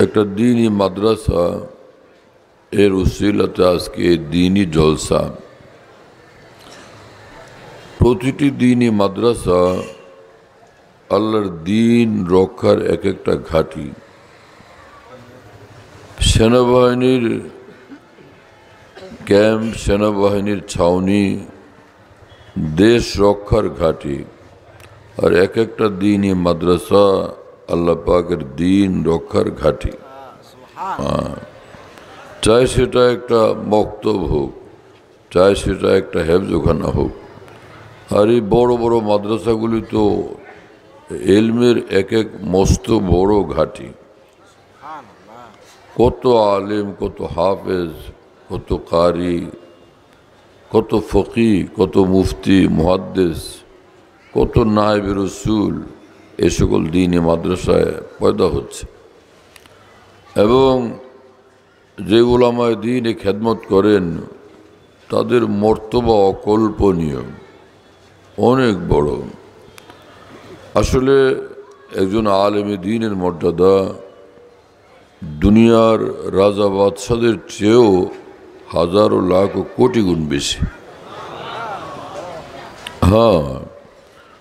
একটা দ্বীনি মাদ্রাসা এর উসিলাতে আজকে দ্বীনি জলসা। প্রতিটি দ্বীনি মাদ্রাসা আল্লাহর দ্বীন রক্ষার এক একটা ঘাঁটি। সেনাবাহিনীর ক্যাম্প, সেনাবাহিনীর ছাউনি, দেশ রক্ষার ঘাঁটি। আর এক একটা দ্বীনি মাদ্রাসা আল্লাহ পাকের দ্বীন রক্ষার ঘাঁটি। চাই সেটা একটা মক্তব হোক, চাই সেটা একটা হেফজখানা হোক। আর এই বড় বড় মাদ্রাসাগুলি তো এলমের এক এক মস্ত বড় ঘাঁটি। কত আলেম, কত হাফেজ, কত কারি, কত ফকি, কত মুফতি, মুহাদ্দিস, কত নায়েব রসুল এ সকল দ্বীনি মাদ্রাসায় পয়দা হচ্ছে। এবং যে উলামায়ে দ্বীনে খেদমত করেন তাদের মর্তবা অকল্পনীয়, অনেক বড়। আসলে একজন আলেমে দ্বীনের মর্যাদা দুনিয়ার রাজা বাদশাদের চেয়েও হাজারো লাখ ও কোটি গুণ বেশি। হ্যাঁ,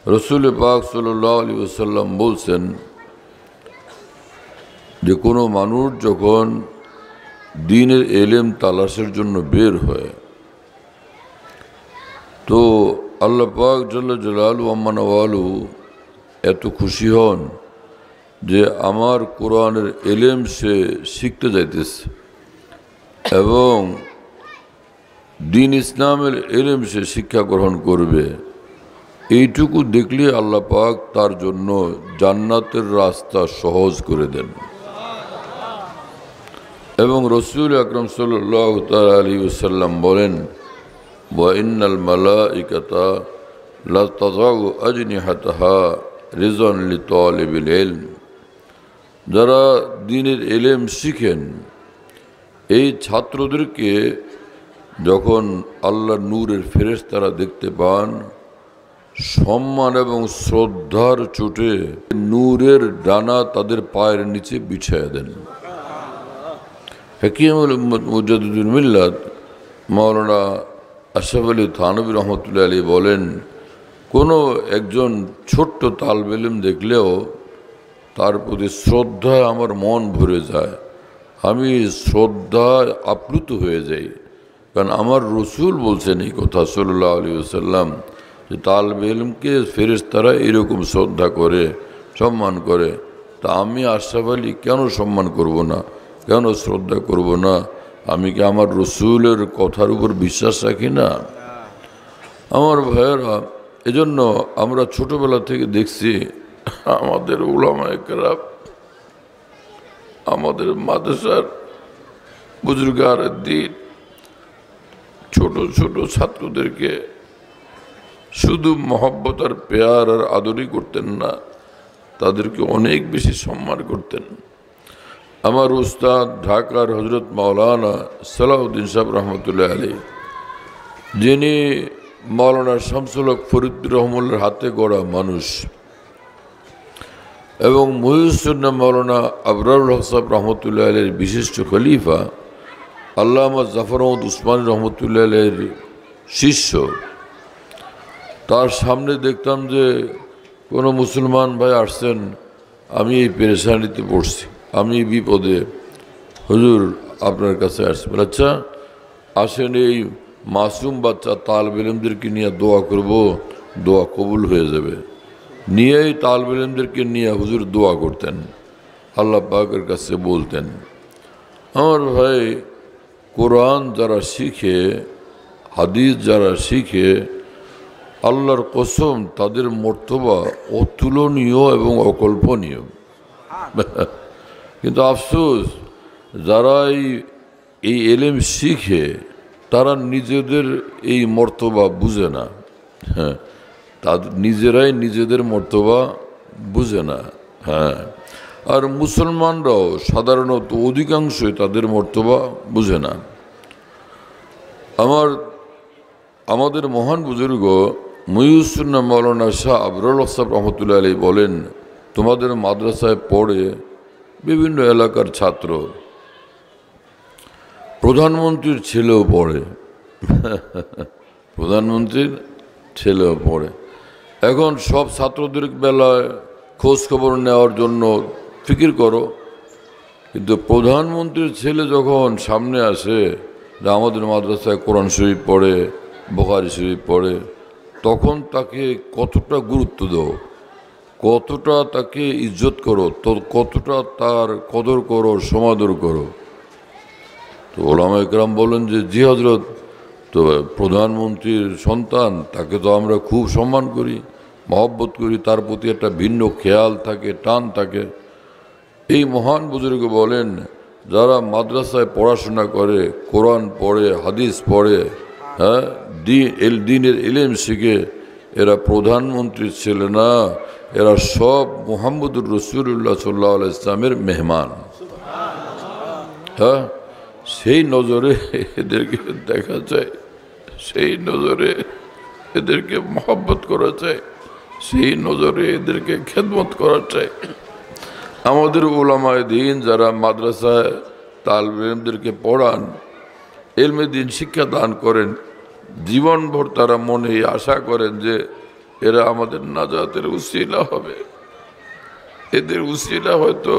রসুল পাক সাল্লাল্লাহু আলাইহি ওয়াসাল্লাম বলছেন যে কোনো মানুষ যখন দ্বীনের এলেম তালাশের জন্য বের হয় তো আল্লাহ পাক জাল্লা জালালুহু আম্মা নওয়ালুহু এত খুশি হন যে আমার কোরআনের এলেম সে শিখতে যাইতেছে এবং দ্বীন ইসলামের এলেম সে শিক্ষা গ্রহণ করবে। এইটুকু দেখলে আল্লাহ পাক তার জন্য জান্নাতের রাস্তা সহজ করে দেন। এবং রসুল আকরাম সাল্লাল্লাহু তাআলা আলাইহি ওয়াসাল্লাম বলেন, ওয়া ইন্নাল মালাইকাতা লা তাযাউ আজনিহাতাহা রিজওয়ান লিতালিবিল ইলম। যারা দ্বীনের এলেম শিখেন এই ছাত্রদেরকে যখন আল্লাহর নূরের ফেরেশতারা দেখতে পান, সম্মান এবং শ্রদ্ধার চোটে নূরের ডানা তাদের পায়ের নিচে বিছায়া দেন। হাকিমুল উম্মত মুজাদ্দিদুল মিল্লাত মাওলানা আশরাফ আলী থানভী রহমতুল্লাহ আলাইহি বলেন, কোনো একজন ছোট্ট তালেব ইলম দেখলেও তার প্রতি শ্রদ্ধায় আমার মন ভরে যায়, আমি শ্রদ্ধায় আপ্লুত হয়ে যাই। কারণ আমার রসুল বলছেন এই কথা সাল্লাল্লাহু আলাইহি ওয়াসাল্লাম যে তালেব ইলমকে ফেরেশতারা এরকম শ্রদ্ধা করে, সম্মান করে। তা আমি আশরাফ আলী কেন সম্মান করব না, কেন শ্রদ্ধা করব না? আমি কি আমার রসুলের কথার উপর বিশ্বাস রাখি না? আমার ভাইয়েরা, এজন্য আমরা ছোটবেলা থেকে দেখছি আমাদের উলামায়ে কেরাম, আমাদের মাদ্রাসার বুজুর্গারে দ্বীন ছোট ছোট ছাত্রদেরকে শুধু মহব্বত আর পেয়ার আর আদরই করতেন না, তাদেরকে অনেক বেশি সম্মান করতেন। আমার উস্তাদ ঢাকার হজরত মাওলানা সালাউদ্দিন সাহেব রহমতুল্লাহ আলাইহি, যিনি মাওলানা শামসুল হক ফরিদপুর রহমুল্লাহর হাতে গড়া মানুষ, এবং মুহিউস-সুন্নাহ মাওলানা আবরারুল হক সাহেব রহমতুল্লাহ আলাইহির বিশিষ্ট খলিফা আল্লামা জাফর আহমদ উসমানী রহমতুল্লাহ আলাইহির শিষ্য। তার সামনে দেখতাম যে কোনো মুসলমান ভাই আসছেন, আমি এই পেরেশানিতে পড়ছি, আমি এই বিপদে, হুজুর আপনার কাছে আসছি। বলে আচ্ছা আসেন, এই মাসুম বাচ্চা তালেব ইলমদেরকে নিয়ে দোয়া করব, দোয়া কবুল হয়ে যাবে। নিয়েই তালেব ইলমদেরকে নিয়ে হুজুর দোয়া করতেন, আল্লাহ পাকের কাছে বলতেন। আমার ভাই, কোরআন যারা শিখে, হাদিস যারা শিখে, আল্লাহর কসম তাদের মর্তবা অতুলনীয় এবং অকল্পনীয়। কিন্তু আফসোস, যারা এই এলেম শিখে তারা নিজেদের এই মর্তবা বুঝে না। হ্যাঁ, তাদের নিজেরাই নিজেদের মর্তবা বুঝে না। হ্যাঁ, আর মুসলমানরাও সাধারণত অধিকাংশই তাদের মর্তবা বুঝে না। আমাদের মহান বুজুর্গ মুহিউস-সুন্নাহ মাওলানা শাহ আবরারুল হক সাহেব রহমতুল্লাহ আলাইহি বলেন, তোমাদের মাদ্রাসায় পড়ে বিভিন্ন এলাকার ছাত্র, প্রধানমন্ত্রীর ছেলেও পড়ে, প্রধানমন্ত্রীর ছেলেও পড়ে। এখন সব ছাত্রদের বেলায় খোঁজ খবর নেওয়ার জন্য ফিকির করো, কিন্তু প্রধানমন্ত্রীর ছেলে যখন সামনে আসে যে আমাদের মাদ্রাসায় কোরআন শরীফ পড়ে, বুখারী শরীফ পড়ে, তখন তাকে কতটা গুরুত্ব দাও, কতটা তাকে ইজ্জত করো, তো কতটা তার কদর করো, সমাদর করো। তো ওলামা ইকরাম বলেন যে জি হজরত, তো প্রধানমন্ত্রীর সন্তান, তাকে তো আমরা খুব সম্মান করি, মহব্বত করি, তার প্রতি একটা ভিন্ন খেয়াল থাকে, টান থাকে। এই মহান বুজুর্গ বলেন, যারা মাদ্রাসায় পড়াশোনা করে, কোরআন পড়ে, হাদিস পড়ে, হ্যাঁ, দিনের ইলম শিখে, এরা প্রধানমন্ত্রীর ছেলে না, এরা সব মুহাম্মদুর রাসূলুল্লাহ সাল্লাল্লাহু আলাইহি ইসলামের মেহমান। হ্যাঁ, সেই নজরে এদেরকে দেখা যায়, সেই নজরে এদেরকে মহব্বত করা যায়, সেই নজরে এদেরকে খেদমত করা চাই। আমাদের উলামায়ে দ্বীন যারা মাদ্রাসায় তালিব ইলমদেরকে পড়ান, ইলমে দ্বীন শিক্ষা দান করেন, জীবনভর তারা মনে আশা করেন যে এরা আমাদের নাজাতের উসিলা হবে, এদের উসিলা হয়তো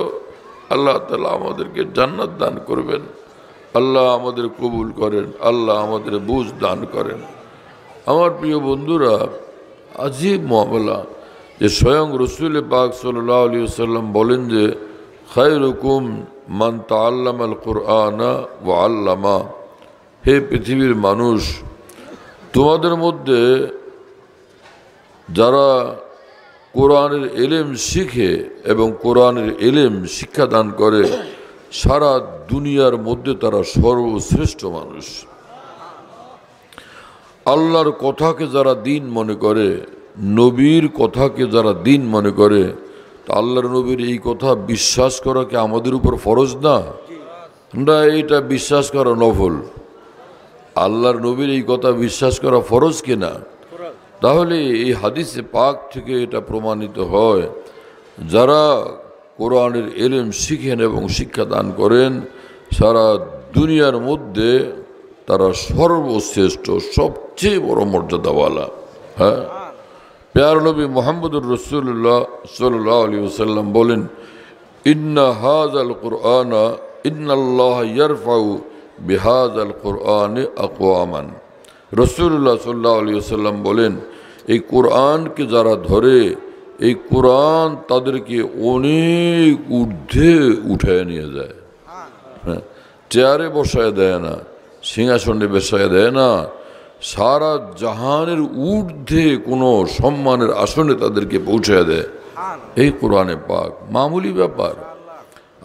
আল্লাহ তাআলা আমাদেরকে জান্নাত দান করবেন। আল্লাহ আমাদের কবুল করেন, আল্লাহ আমাদের বুঝ দান করেন। আমার প্রিয় বন্ধুরা, আজীব মামলা যে স্বয়ং রসুল পাক সাল্লাল্লাহু আলাইহি ওয়াসাল্লাম বলেন যে খায়রুকুম মান তাআল্লামাল কুরআনা ওয়া আল্লামা, হে পৃথিবীর মানুষ, তোমাদের মধ্যে যারা কোরআনের ইলম শিখে এবং কোরআনের ইলম শিক্ষা দান করে, সারা দুনিয়ার মধ্যে তারা সর্বশ্রেষ্ঠ মানুষ। আল্লাহর কথাকে যারা দিন মনে করে, নবীর কথাকে যারা দিন মনে করে, তা আল্লাহর নবীর এই কথা বিশ্বাস করা কি আমাদের উপর ফরজ না? না, এইটা বিশ্বাস করা নফল। আল্লাহর নবীর এই কথা বিশ্বাস করা ফরজ কিনা? তাহলে এই হাদিসে পাক থেকে এটা প্রমাণিত হয়, যারা কোরআনের ইলম শিখেন এবং শিক্ষা দান করেন, সারা দুনিয়ার মধ্যে তারা সর্বশ্রেষ্ঠ, সবচেয়ে বড় মর্যাদাওয়ালা। হ্যাঁ, প্যার নবী মুহাম্মদুর রাসূলুল্লাহ সাল্লাল্লাহু আলাইহি ওয়াসাল্লাম বলেন, ইন্না হাযাল কুরআনা ইন্নাল্লাহা ইয়ারফাউ বিহাযাল কুরআনি আকওয়ামান। রাসূলুল্লাহ সাল্লাল্লাহু আলাইহি ওয়াসাল্লাম বলেন, এই কোরআনকে যারা ধরে, এই কোরআন তাদেরকে অনেক ঊর্ধ্বে উঠায় নিয়ে যায়। হ্যাঁ, চেয়ারে বসায় দেয় না, সিংহাসনে বসায় দেয় না, সারা জাহানের ঊর্ধ্বে কোনো সম্মানের আসনে তাদেরকে পৌঁছায় দেয় এই কোরআনে পাক। মামুলি ব্যাপার।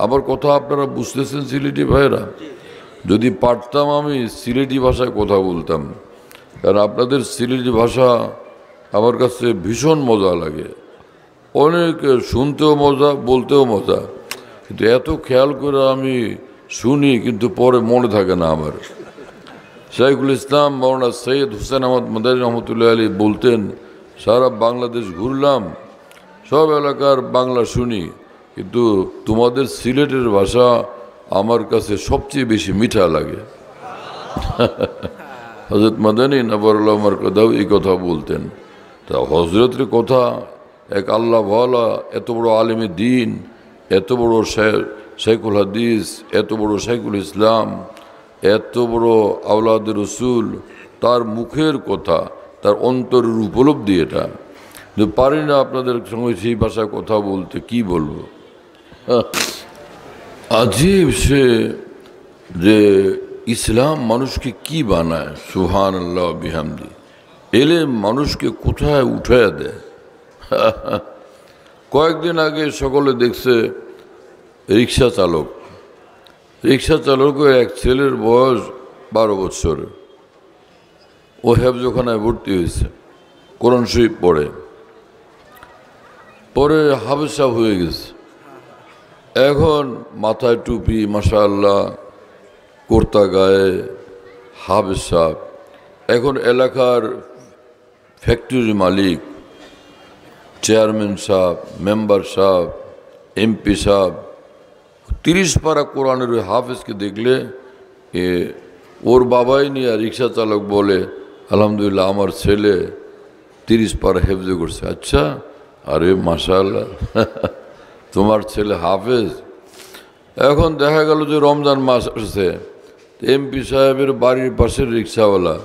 আমার কথা আপনারা বুঝতেছেন সিলেটি ভাইরা? যদি পারতাম আমি সিলেটি ভাষায় কথা বলতাম, কারণ আপনাদের সিলেটি ভাষা আমার কাছে ভীষণ মজা লাগে, অনেক শুনতেও মজা, বলতেও মজা, কিন্তু এত খেয়াল করে আমি শুনি কিন্তু পরে মনে থাকে না আমার। শাইখুল ইসলাম মাওলানা সৈয়দ হুসেন আহমদ মাদানী রহমতুল্লাহ আলী বলতেন, সারা বাংলাদেশ ঘুরলাম, সব এলাকার বাংলা শুনি, কিন্তু তোমাদের সিলেটের ভাষা আমার কাছে সবচেয়ে বেশি মিঠা লাগে। হযরত মাদানী নবরুল্লাহ মারকাদাও এই কথা বলতেন। তা হজরতের কথা, এক আল্লাহ ওয়ালা, এত বড় আলেমে দ্বীন, এত বড় শাইখুল হাদিস, এত বড় শাইখুল ইসলাম, এত বড় আওলাদ রসুল, তার মুখের কথা, তার অন্তরের উপলব্ধি, এটা কিন্তু পারি না আপনাদের সঙ্গে সেই ভাষায় কথা বলতে। কি বলবো, আজীব সে যে ইসলাম মানুষকে কি বানায়, সুবহানাল্লাহ বিহামদি। এলেম মানুষকে কোথায় উঠায় দেয়। কয়েকদিন আগে সকলে দেখছে রিক্সা চালক, রিক্সা চালকের এক ছেলের বয়স 12 বছর, ও হেফজখানায় ভর্তি হয়েছে, কোরআন শরীফ পড়ে, পরে হাফেজ সাহেব হয়ে গেছে। এখন মাথায় টুপি, মাশাআল্লাহ, কুর্তা গায়ে, হাফেজ সাহেব। এখন এলাকার ফ্যাক্টরির মালিক, চেয়ারম্যান সাহেব, মেম্বার সাহেব, এমপি সাহেব, 30 পারা কোরআনের ওই হাফেজকে দেখলে ওর বাবাই নিয়ে রিক্সা চালক বলে, আলহামদুলিল্লাহ আমার ছেলে 30 পারা হেফজে করছে। আচ্ছা, আরে মাশাআল্লাহ, তোমার ছেলে হাফেজ। এখন দেখা গেল যে রমজান মাস আসছে, এমপি সাহেবের বাড়ির পাশের রিক্সাওয়ালা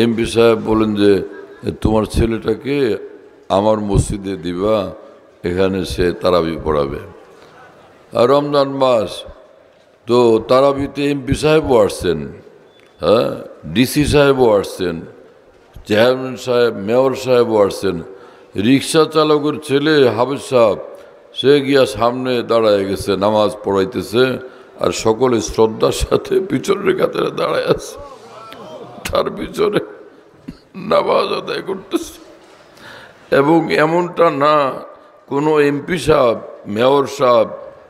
এমপি সাহেব বলেন যে তোমার ছেলেটাকে আমার মসজিদে দিবা, এখানে সে তারাবি পড়াবে। আর রমজান মাস তো তারাবিতে এমপি সাহেবও আসছেন, হ্যাঁ, ডিসি সাহেবও আসছেন, চেয়ারম্যান সাহেব, মেয়র সাহেবও আসছেন। রিক্সা চালকের ছেলে হাফেজ সাহেব সে গিয়া সামনে দাঁড়ায় গেছে, নামাজ পড়াইতেছে, আর সকলে শ্রদ্ধার সাথে পিছনের কাতারে দাঁড়ায় আছে, তার পিছনে নামাজ আদায় করতেছে। এবং এমনটা না কোনো এমপি সাহেব, মেয়র সাহেব,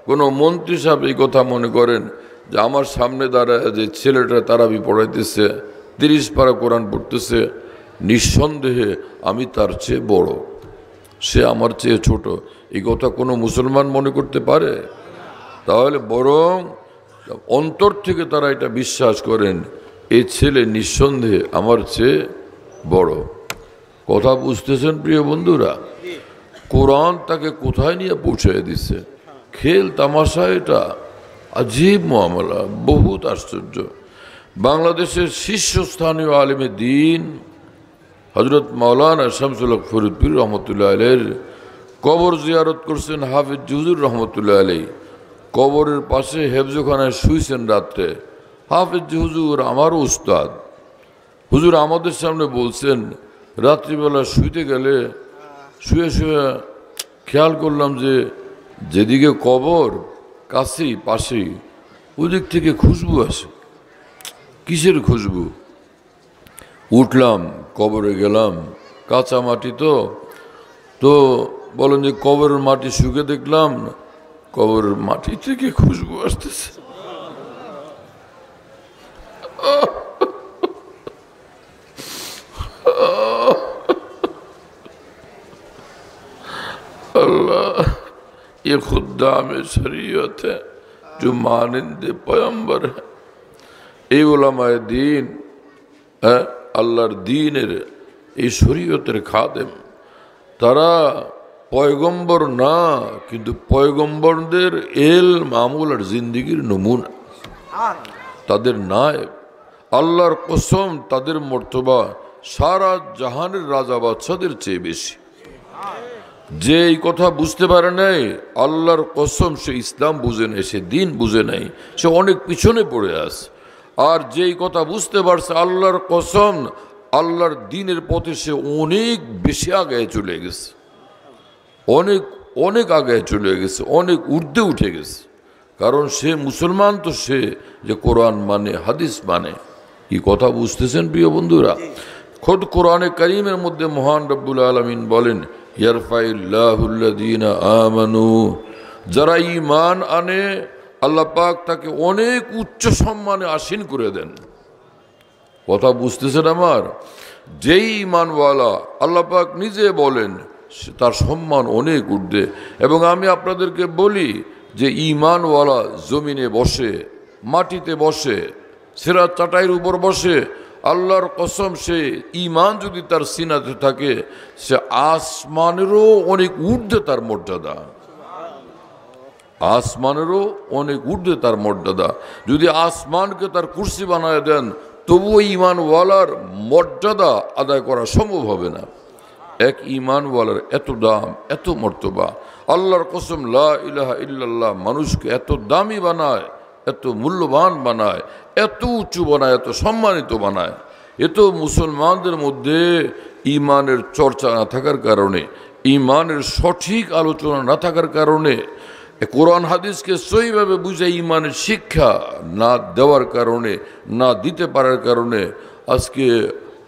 কোনো মন্ত্রী সাহেব এই কথা মনে করেন যে আমার সামনে দাঁড়ায় যে ছেলেটা তারাবি পড়াইতেছে, 30 পারা কোরআন পড়তেছে, নিঃসন্দেহে আমি তার চেয়ে বড়, সে আমার চেয়ে ছোট, এই কথা কোনো মুসলমান মনে করতে পারে? তাহলে বরং অন্তর থেকে তারা এটা বিশ্বাস করেন এই ছেলে নিঃসন্দেহে আমার চেয়ে বড়। কথা বুঝতেছেন প্রিয় বন্ধুরা? কোরআন তাকে কোথায় নিয়ে পৌঁছায় দিচ্ছে? খেল তামাশা, এটা আজীব মামলা, বহুত আশ্চর্য। বাংলাদেশের শীর্ষস্থানীয় আলেমে দ্বীন হযরত মাওলানা শামসুল হক ফরিদপুর রহমতুল্লাহ আলাইহির কবর জিয়ারত করছেন হাফেজ হুজুর রহমতুল্লাহ আলাইহি। কবরের পাশে হেফজখানায় শুইছেন রাত্রে। হাফেজ হুজুর আমারও উস্তাদ, হুজুর আমাদের সামনে বলছেন, রাত্রিবেলা শুইতে গেলে শুয়ে শুয়ে খেয়াল করলাম যে যেদিকে কবর কাছেই পাশেই, ওদিক থেকে খুশবু আসে। কিসের খুশবু? উঠলাম, কবরে গেলাম, কাঁচা মাটি তো বলেন যে কবরের মাটি শুকে দেখলাম কবরের মাটি থেকে খুশবু আসতেছে। अल्लाह ये खुद्दाम शरीयत है जो मानिंदे पैगंबर है। এই উলামায়ে দ্বীন আল্লাহর দ্বীনের এই শরীয়তের খাদেম, তারা পয়গম্বর না, কিন্তু পয়গম্বরদের ইলম আমল আর জিন্দেগির নমুনা, তাদের নায়েব। আল্লাহর কসম তাদের মর্তবা সারা জাহানের রাজা বাদশাদের চেয়ে বেশি। যে এই কথা বুঝতে পারে নাই, আল্লাহর কসম সে ইসলাম বুঝে নেই, সে দিন বুঝে নাই, সে অনেক পিছনে পড়ে আছে। আর যেই কথা বুঝতে পারছে, আল্লাহর কসম আল্লাহর দিনের পথে সে অনেক বেশি আগায় চলে গেছে, অনেক অনেক আগায় চলে গেছে, অনেক ঊর্ধ্বে উঠে গেছে। কারণ সে মুসলমান, তো সে যে কোরআন মানে, হাদিস মানে। কি কথা বুঝতেছেন প্রিয় বন্ধুরা? খোদ কোরআনে কারীমের মধ্যে মহান রব্বুল আলামিন বলেন, ইয়ারফাইল্লাহুল্লাযীনা আমানু, যারা ঈমান আনে আল্লাহ পাক তাকে অনেক উচ্চ সম্মানে আসীন করে দেন। কথা বুঝতেছেন আমার? যেই ঈমানওয়ালা আল্লাহ পাক নিজে বলেন তার সম্মান অনেক ঊর্ধ্বে। এবং আমি আপনাদেরকে বলি যে ঈমানওয়ালা জমিনে বসে, মাটিতে বসে, সিরাত চাটাইয়ের উপর বসে, আল্লাহর কসম সে ঈমান যদি তার সিনাতে থাকে, সে আসমানেরও অনেক ঊর্ধ্বে তার মর্যাদা, আসমানেরও অনেক ঊর্ধ্বে তার মর্যাদা। যদি আসমানকে তার কুরসি বানায় দেন, তবুও ঈমানওয়ালার মর্যাদা আদায় করা সম্ভব হবে না। এক ঈমানওয়ালার এত দাম, এত মর্তবা। আল্লাহর কসম লা ইলাহা ইল্লাল্লাহ মানুষকে এত দামি বানায়, এত মূল্যবান বানায়, এত উঁচু বানায়, এত সম্মানিত বানায়। এ তো মুসলমানদের মধ্যে ঈমানের চর্চা না থাকার কারণে, ঈমানের সঠিক আলোচনা না থাকার কারণে, কোরআন হাদিসকে সহিভাবে বুঝে ঈমানের শিক্ষা না দেওয়ার কারণে, না দিতে পারার কারণে আজকে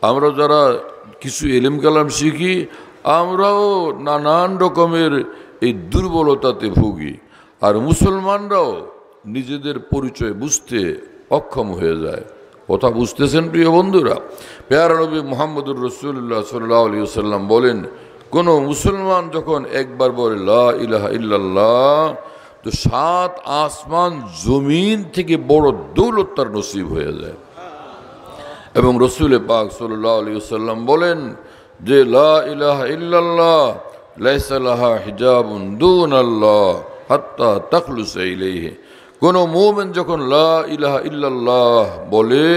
আমরা যারা কিছু ইলম কালাম শিখি, আমরাও নানান রকমের এই দুর্বলতাতে ভুগি। আর মুসলমানরাও নিজেদের পরিচয় বুঝতে অক্ষম হয়ে যায়। কথা বুঝতেছেন প্রিয় বন্ধুরা? পেয়ারা নবী মুহাম্মদুর রাসূলুল্লাহ সাল্লাল্লাহু আলাইহি ওয়াসাল্লাম বলেন, কোনো মুসলমান যখন একবার বলে লা ইলাহা ইল্লাল্লাহ, তো 7 আসমান জমিন থেকে বড় দৌলত তার নসিব হয়ে যায়। এবং রসুল পাক সাল্লাল্লাহু আলাইহি ওয়াসাল্লাম বলেন যে লা ইলাহা ইল্লাল্লাহ লাইসা লাহা হিজাবুন দুনাল্লাহ হাত্তা তাখলুসা ইলাইহি। কোন মুমিন যখন লা ইলাহা ইল্লাল্লাহ বলে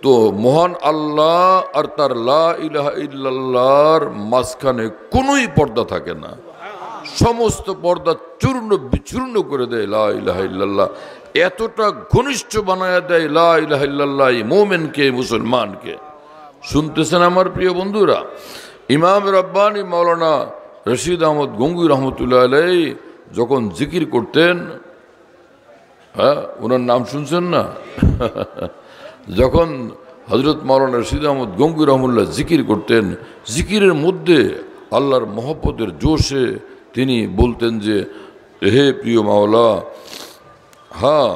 তো মহান আল্লাহ আর তার লা ইলাহা ইল্লাল্লাহর মাঝখানে কোনোই পর্দা থাকে না, সমস্ত পর্দা চূর্ণ বিচূর্ণ করে দেয় লা ইলাহা ইল্লাল্লাহ। এতটা ঘনিষ্ঠ বানায়া দেয় লা ইলাহা ইল্লাল্লাহ মুমিনকে, মুসলমানকে। শুনতেছেন আমার প্রিয় বন্ধুরা, ইমাম রাব্বানী মাওলানা রশিদ আহমদ গঙ্গুই রহমতুল্লাহ আলাইহি যখন জিকির করতেন, হ্যাঁ ওনার নাম শুনছেন না? যখন হজরত মাওলানা রশিদ আহমদ গঙ্গুই রহমতুল্লাহ জিকির করতেন, জিকিরের মধ্যে আল্লাহর মহব্বতের জোশে তিনি বলতেন যে হে প্রিয় মাওলা, হ্যাঁ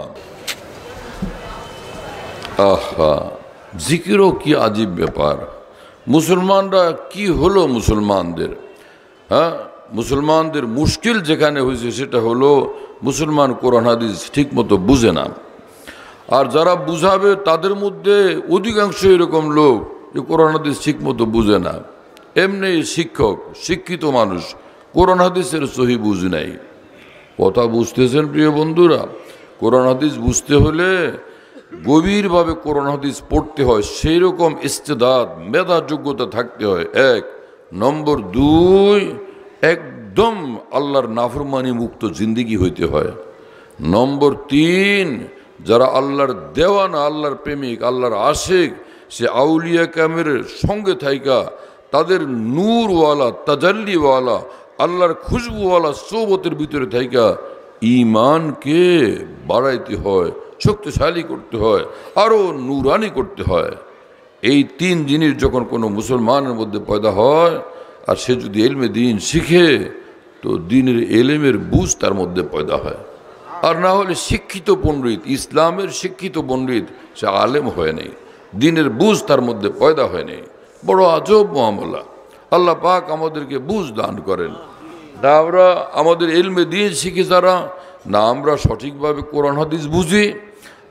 আহা জিকিরও কি আজীব ব্যাপার। মুসলমানরা কি হলো মুসলমানদের, হ্যাঁ মুসলমানদের মুশকিল যেখানে হয়েছে সেটা হলো মুসলমান কোরআন হাদিস ঠিক মতো বুঝে না। আর যারা বুঝাবে তাদের মধ্যে অধিকাংশ এরকম লোক যে কোরআন হাদিস ঠিক মতো বুঝে না। এমনি শিক্ষক, শিক্ষিত মানুষ কোরআন হাদিসের সহি বুঝ নাই। কথা বুঝতেছেন প্রিয় বন্ধুরা? কোরআন হাদিস বুঝতে হলে গভীরভাবে কোরআন হাদিস পড়তে হয়, সেই রকম ইস্তেদাদ মেধা যোগ্যতা থাকতে হয় 1 নম্বর। 2 একদম আল্লাহর নাফরমানি মুক্ত জিন্দিগি হইতে হয়। নম্বর 3 যারা আল্লাহর দেওয়ানা, আল্লাহর প্রেমিক, আল্লাহর আশিক, সে আউলিয়া কামের সঙ্গে থাইকা তাদের নূরওয়ালা, তাজাল্লিওয়ালা, আল্লাহর খুশবুওয়ালা সোবতের ভিতরে থাইকা ঈমানকে বাড়াইতে হয়, শক্তিশালী করতে হয়, আরও নূরানি করতে হয়। এই 3 জিনিস যখন কোনো মুসলমানের মধ্যে পয়দা হয় আর সে যদি এলমে দিন শিখে, তো দিনের এলেমের বুঝ তার মধ্যে পয়দা হয়। আর না হলে শিক্ষিত পণ্ডিত, ইসলামের শিক্ষিত পণ্ডিত, সে আলেম হয় নাই, দিনের বুঝ তার মধ্যে পয়দা হয় নাই। বড় আজব মামলা। আল্লাহ পাক আমাদেরকে বুঝ দান করেন। না আমরা আমাদের এলমে দিন শিখি যারা, না আমরা সঠিকভাবে কোরআন হাদিস বুঝি,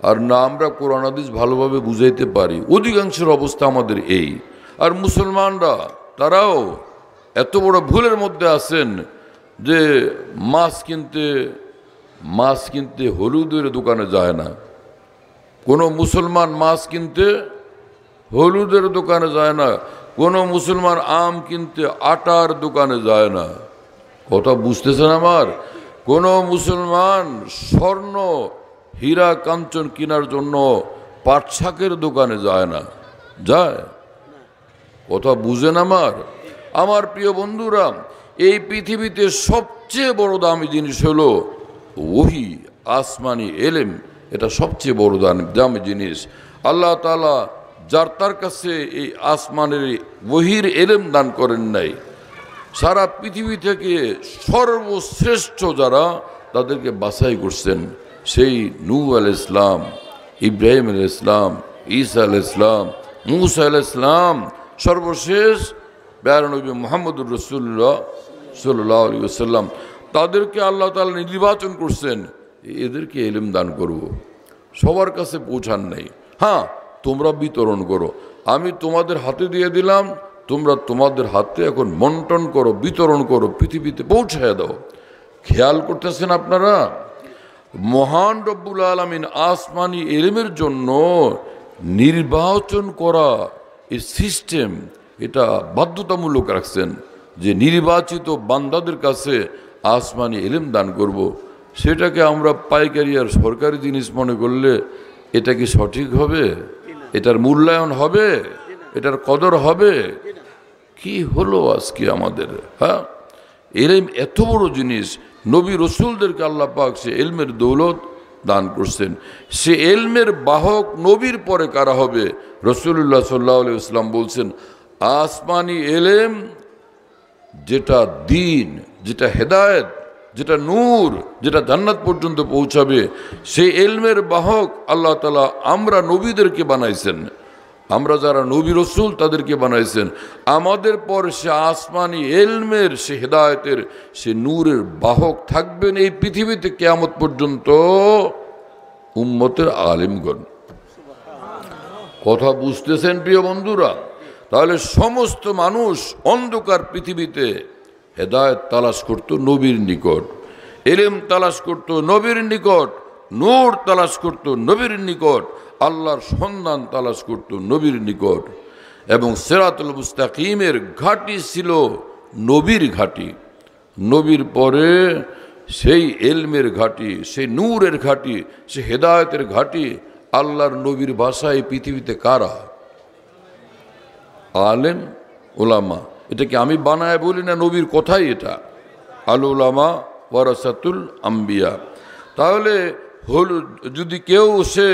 আর না আমরা কোরআন হাদিস ভালোভাবে বুঝাইতে পারি। অধিকাংশের অবস্থা আমাদের এই। আর মুসলমানরা তারাও এত বড় ভুলের মধ্যে আছেন যে মাছ কিনতে হলুদের দোকানে যায় না। কোনো মুসলমান মাছ কিনতে হলুদের দোকানে যায় না। কোনো মুসলমান আম কিনতে আটার দোকানে যায় না। কথা বুঝতেছেন আমার? কোনো মুসলমান স্বর্ণ, হীরা, কাঞ্চন কেনার জন্য পাট শাকের দোকানে যায় না। যায়? কথা বুঝেন আমার প্রিয় বন্ধুরা? এই পৃথিবীতে সবচেয়ে বড় দামি জিনিস হলো ওহী, আসমানি এলেম। এটা সবচেয়ে বড় দামি জিনিস। আল্লাহ তাআলা যার তার কাছে এই আসমানের ওহীর এলেম দান করেন নাই, সারা পৃথিবী থেকে সর্বশ্রেষ্ঠ যারা, তাদেরকে বাছাই করছেন। সেই নূহ আলাইহিস সালাম, ইব্রাহিম আলাইহিস সালাম, ঈসা আলাইহিস সালাম, মূসা আলাইহিস সালাম, সর্বশেষ প্যারা নবী মুহাম্মদুর রাসূলুল্লাহ সাল্লাল্লাহু আলাইহি ওয়াসাল্লাম, তাদেরকে আল্লাহ তাআলা নির্বাচন করছেন, এদেরকে ইলম দান করব। সবার কাছে পৌঁছান নাই। হ্যাঁ, তোমরা বিতরণ করো, আমি তোমাদের হাতে দিয়ে দিলাম, তোমরা তোমাদের হাতে এখন বন্টন করো, বিতরণ করো, পৃথিবীতে পৌঁছায় দাও। খেয়াল করতেছেন আপনারা? মহান রব্বুল আলামিন আসমানি ইলমের জন্য নির্বাচন করা এই সিস্টেম, এটা বাধ্যতামূলক রাখছেন যে নির্বাচিত বান্দাদের কাছে আসমানি ইলম দান করব। সেটাকে আমরা পাইকারি আর সরকারি জিনিস মনে করলে এটা কি সঠিক হবে? এটার মূল্যায়ন হবে? এটার কদর হবে? কি হলো আজকে আমাদের? হ্যাঁ, ইলম এত বড় জিনিস। নবী রসুলদেরকে আল্লাহ পাক সে ইলমের দৌলত দান করছেন। সে ইলমের বাহক নবীর পরে কারা হবে? রাসূলুল্লাহ সাল্লাল্লাহু আলাইহি ওয়াসাল্লাম বলছেন, আসমানি ইলম যেটা দ্বীন, যেটা হেদায়েত, যেটা নূর, যেটা জান্নাত পর্যন্ত পৌঁছাবে, সেই ইলমের বাহক আল্লাহ তাআলা আমরা নবীদেরকে বানাইছেন। আমরা যারা নবী রসুল তাদেরকে বানাইছেন, আমাদের পর সে আসমানি এলমের, সে হেদায়েতের, সে নূরের বাহক থাকবেন এই পৃথিবীতে কিয়ামত পর্যন্ত উম্মতের আলেমগণ। কথা বুঝতেছেন প্রিয় বন্ধুরা? তাহলে সমস্ত মানুষ অন্ধকার পৃথিবীতে হেদায়েত তালাশ করত নবীর নিকট, এলেম তালাশ করত নবীর নিকট, নূর তালাশ করত নবীর নিকট, আল্লাহর সন্ধান তালাশ করত নবীর নিকট। এবং সিরাতুল মুস্তাকিমের ঘাঁটি ছিল নবীর ঘাঁটি, নবীর পরে সেই এলমের ঘাঁটি, সেই নূরের ঘাঁটি, সে হেদায়েতের ঘাঁটি আল্লাহর নবীর ভাষায় পৃথিবীতে কারা? আলেম ওলামা। এটা কি আমি বানায় বলি না, নবীর কথাই এটা। আল উলামা ওয়ারাসাতুল আম্বিয়া। তাহলে যদি কেউ সে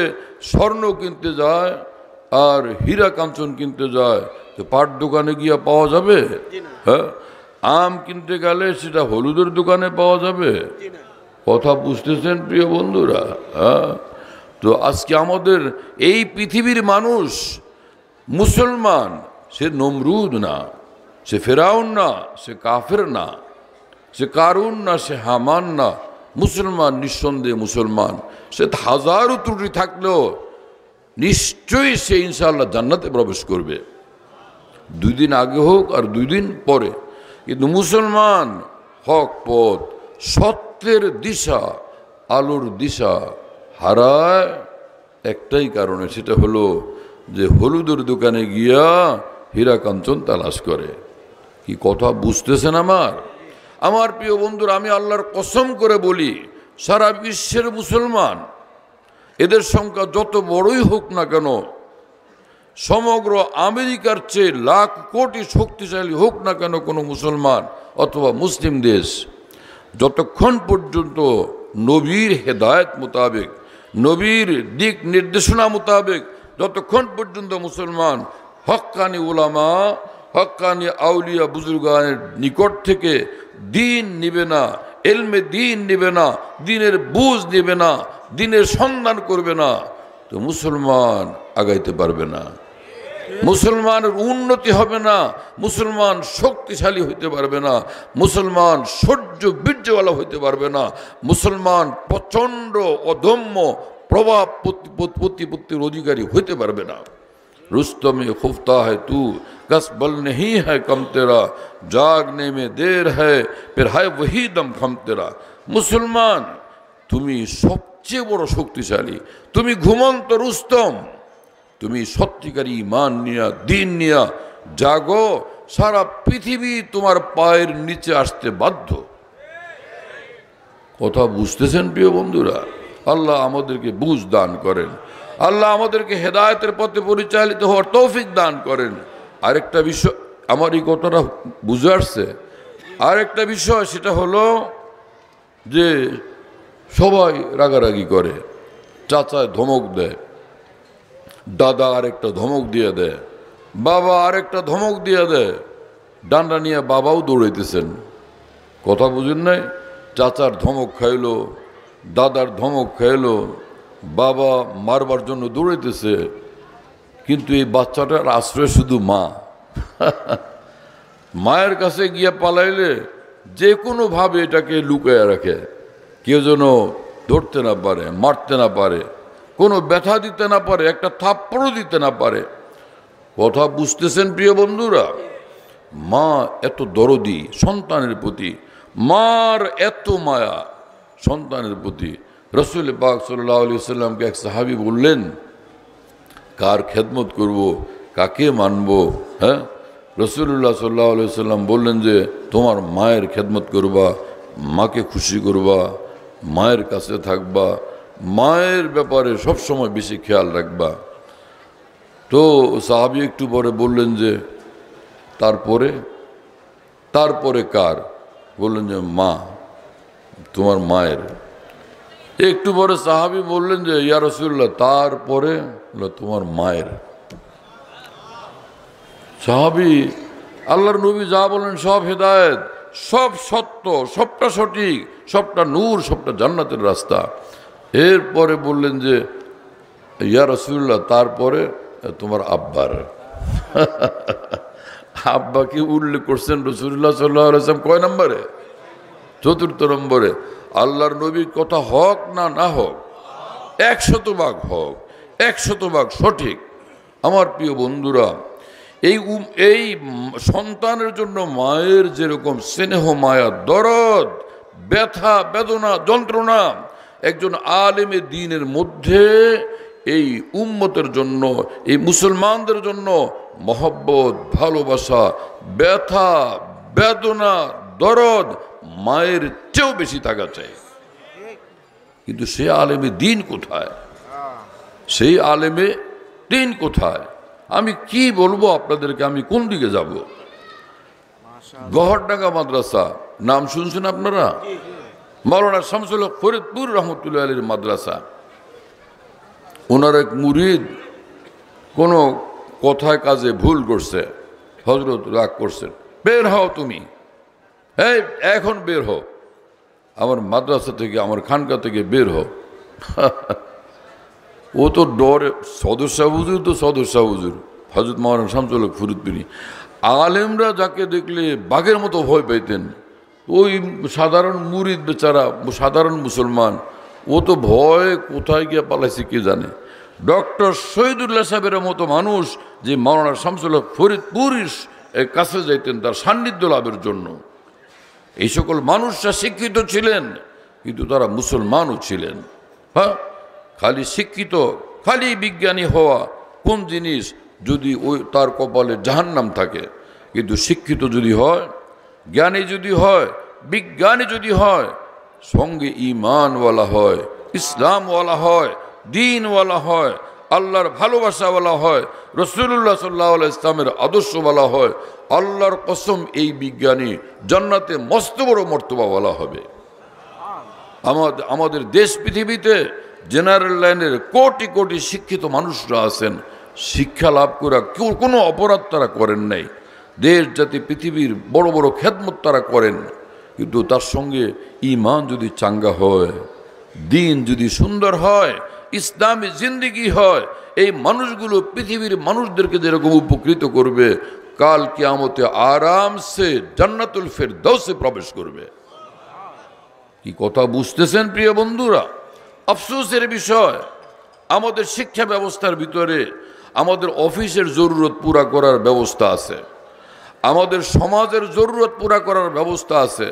স্বর্ণ কিনতে যায় আর হীরা কাঞ্চন কিনতে যায়, তো পাট দোকানে গিয়া পাওয়া যাবে? হ্যাঁ। আম কিনতে গেলে সেটা হলুদের দোকানে পাওয়া যাবে? কথা বুঝতেছেন প্রিয় বন্ধুরা? হ্যাঁ। তো আজকে আমাদের এই পৃথিবীর মানুষ মুসলমান, সে নমরুদ না, সে ফেরাউন না, সে কাফের না, সে কারুন না, সে হামান না। মুসলমান, নিঃসন্দেহে মুসলমান। সে হাজারো ত্রুটি থাকলেও নিশ্চয়ই সে ইনশাআল্লাহ জান্নাতে প্রবেশ করবে, 2 দিন আগে হোক আর 2 দিন পরে। কিন্তু মুসলমান হক পথ, সত্যের দিশা, আলোর দিশা হারায় একটাই কারণে, সেটা হলো যে হলুদের দোকানে গিয়া হীরা কাঞ্চন তালাশ করে। কি কথা বুঝতেছেন আমার প্রিয় বন্ধুরা? আমি আল্লাহর কসম করে বলি, সারা বিশ্বের মুসলমান, এদের সংখ্যা যত বড়ই হোক না কেন, সমগ্র আমেরিকার চেয়ে লাখ কোটি শক্তিশালী হোক না কেন কোনো মুসলমান অথবা মুসলিম দেশ, যতক্ষণ পর্যন্ত নবীর হেদায়েত মোতাবেক, নবীর দিক নির্দেশনা মোতাবেক যতক্ষণ পর্যন্ত মুসলমান হক্কানি উলামা, হক্কানি আউলিয়া বুজুর্গানের নিকট থেকে দিন নিবে না, এলমে দিন নিবে না, দিনের বুঝ নিবে না, দিনের সন্ধান করবে না, তো মুসলমান আগাইতে পারবে না, মুসলমানের উন্নতি হবে না, মুসলমান শক্তিশালী হইতে পারবে না, মুসলমান সহ্য বীর্যওয়ালা হইতে পারবে না, মুসলমান প্রচণ্ড অদম্য প্রভাব প্রতিপত্তির অধিকারী হইতে পারবে না। रुस्तमे खुफ्ता है तू कस बल नहीं है कम तेरा, जागने में देर है फिर है वही दम खम तेरा। मुसलमान তুমি সবচেয়ে বড় শক্তিশালী, তুমি ঘুমন্ত রুস্তম, তুমি সত্যিকারী ঈমান নিয়া, দিন নিয়া জাগো, সারা পৃথিবী তোমার পায়ের নিচে আসতে বাধ্য। কথা বুঝতেছেন প্রিয় বন্ধুরা? আল্লাহ আমাদেরকে বুঝ দান করেন, আল্লাহ আমাদেরকে হেদায়েতের পথে পরিচালিত হওয়ার তৌফিক দান করেন। আরেকটা বিষয়, আমার এই কথাটা বুঝে আসছে, আরেকটা বিষয় সেটা হলো যে সবাই রাগারাগি করে, চাচায় ধমক দেয়, দাদা আরেকটা ধমক দিয়ে দেয়, বাবা আরেকটা ধমক দিয়ে দেয়, ডান্ডা নিয়ে বাবাও দৌড়াইতেছেন। কথা বুঝেন নাই? চাচার ধমক খাইলো, দাদার ধমক খাইলো, বাবা মারবার জন্য দৌড়াইতেছে, কিন্তু এই বাচ্চাটার আশ্রয় শুধু মা। মায়ের কাছে গিয়ে পালাইলে যে কোনোভাবে এটাকে লুকাইয়া রাখে, কেউ যেন ধরতে না পারে, মারতে না পারে, কোনো ব্যথা দিতে না পারে, একটা থাপ্পড়ও দিতে না পারে। কথা বুঝতেছেন প্রিয় বন্ধুরা? মা এত দরদি সন্তানের প্রতি, মার এত মায়া সন্তানের প্রতি। রসুল পাক সাল্লাল্লাহু আলাইহি ওয়াসাল্লামকে এক সাহাবী বললেন, কার খেদমত করব, কাকে মানব? হ্যাঁ, রসুল্লাহ সাল্লাল্লাহু আলাইহি ওয়াসাল্লাম বললেন যে তোমার মায়ের খেদমত করবা, মাকে খুশি করবা, মায়ের কাছে থাকবা, মায়ের ব্যাপারে সবসময় বেশি খেয়াল রাখবা। তো সাহাবী একটু পরে বললেন যে তারপরে কার? বললেন যে মা, তোমার মায়ের। একটু পরে সাহাবী বললেন যে ইয়া রাসূলুল্লাহ তারপরে? তোমার মায়ের। সাহাবী, আল্লাহর নবী যা বলেন সব হেদায়েত, সব সত্য, সবটা সঠিক, সবটা নূর, সবটা জান্নাতের রাস্তা। এরপরে বললেন যে ইয়া রাসূলুল্লাহ তারপরে? তোমার আব্বার। আব্বাকে উল্লেখ করছেন রাসূলুল্লাহ সাল্লাল্লাহু আলাইহি ওয়াসাল্লাম কয় নম্বরে? 4র্থ নম্বরে। আল্লাহর নবীর কথা হক না না হোক, 100% হোক, 100% সঠিক। আমার প্রিয় বন্ধুরা, এই সন্তানের জন্য মায়ের যেরকম স্নেহ মায়া দরদ ব্যথা বেদনা যন্ত্রণা, একজন আলেমে দ্বীনের মধ্যে এই উম্মতের জন্য, এই মুসলমানদের জন্য মহব্বত ভালোবাসা ব্যথা বেদনা দরদ মায়ের চেয়েও বেশি থাকা চাই। কিন্তু সে আলেমে দ্বীন কোথায়? সেই আলেমে দ্বীন কোথায়? আমি কি বলবো আপনাদেরকে, আমি কোন দিকে যাব? গহরডাঙ্গা মাদ্রাসা নাম শুনছেন আপনারা? মাওলানা শামসুল হক ফরিদপুর রহমতুল্লাহ আলীর মাদ্রাসা। ওনার এক মুরিদ কোনো কথায় কাজে ভুল করছে, হযরত রাগ করছেন, বের হও তুমি, এই এখন বের হও, আমার মাদ্রাসা থেকে আমার খানকা থেকে বের হও। ও তো ডরে, সদস্য হুজুর তো সদস্য হুজুর হযরত মাওলানা শামসুল হক ফরিদপুরি। আলেমরা যাকে দেখলে বাঘের মতো ভয় পেতেন, ওই সাধারণ মুরিদ বেচারা সাধারণ মুসলমান, ও তো ভয় কোথায় গিয়ে পালাইছে কে জানে। ডক্টর শহীদুল্লাহ সাহেবের মতো মানুষ যে মাওলানা শামসুল হক ফরিদপুরির কাছে যাইতেন তার সান্নিধ্য লাভের জন্য। এই সকল মানুষরা শিক্ষিত ছিলেন, কিন্তু তারা মুসলমানও ছিলেন। হ্যাঁ, খালি শিক্ষিত খালি বিজ্ঞানী হওয়া কোন জিনিস যদি ওই তার কপালে জাহান্নাম থাকে, কিন্তু শিক্ষিত যদি হয়, জ্ঞানী যদি হয়, বিজ্ঞানী যদি হয়, সঙ্গে ঈমানওয়ালা হয়, ইসলামওয়ালা হয়, দ্বীনওয়ালা হয়, আল্লাহর ভালোবাসাওয়ালা হয়, রাসূলুল্লাহ সাল্লাল্লাহু আলাইহি ইসলামের আদর্শওয়ালা হয়, আল্লাহর কসম এই বিজ্ঞানী জান্নাতে মস্ত বড় মর্তবাওয়ালা হবে। আমাদের দেশ পৃথিবীতে জেনারেল লাইনের কোটি কোটি শিক্ষিত মানুষরা আছেন, শিক্ষা লাভ করে কেউ কোনো অপরাধ তারা করেন নাই, দেশ জাতি পৃথিবীর বড় বড় খেদমত তারা করেন, কিন্তু তার সঙ্গে ঈমান যদি চাঙ্গা হয়, দ্বীন যদি সুন্দর হয়, ইসলামী জিন্দেগি হয়, এই মানুষগুলো পৃথিবীর মানুষদেরকে যেরকম উপকৃত করবে, কাল কিয়ামতে আরামসে জান্নাতুল ফেরদাউসে প্রবেশ করবে। কি কথা বুঝতেছেন প্রিয় বন্ধুরা? আফসোসের বিষয়, আমাদের শিক্ষা ব্যবস্থার ভিতরে আমাদের অফিসের জরুরত পুরা করার ব্যবস্থা আছে, আমাদের সমাজের জরুরত পুরা করার ব্যবস্থা আছে,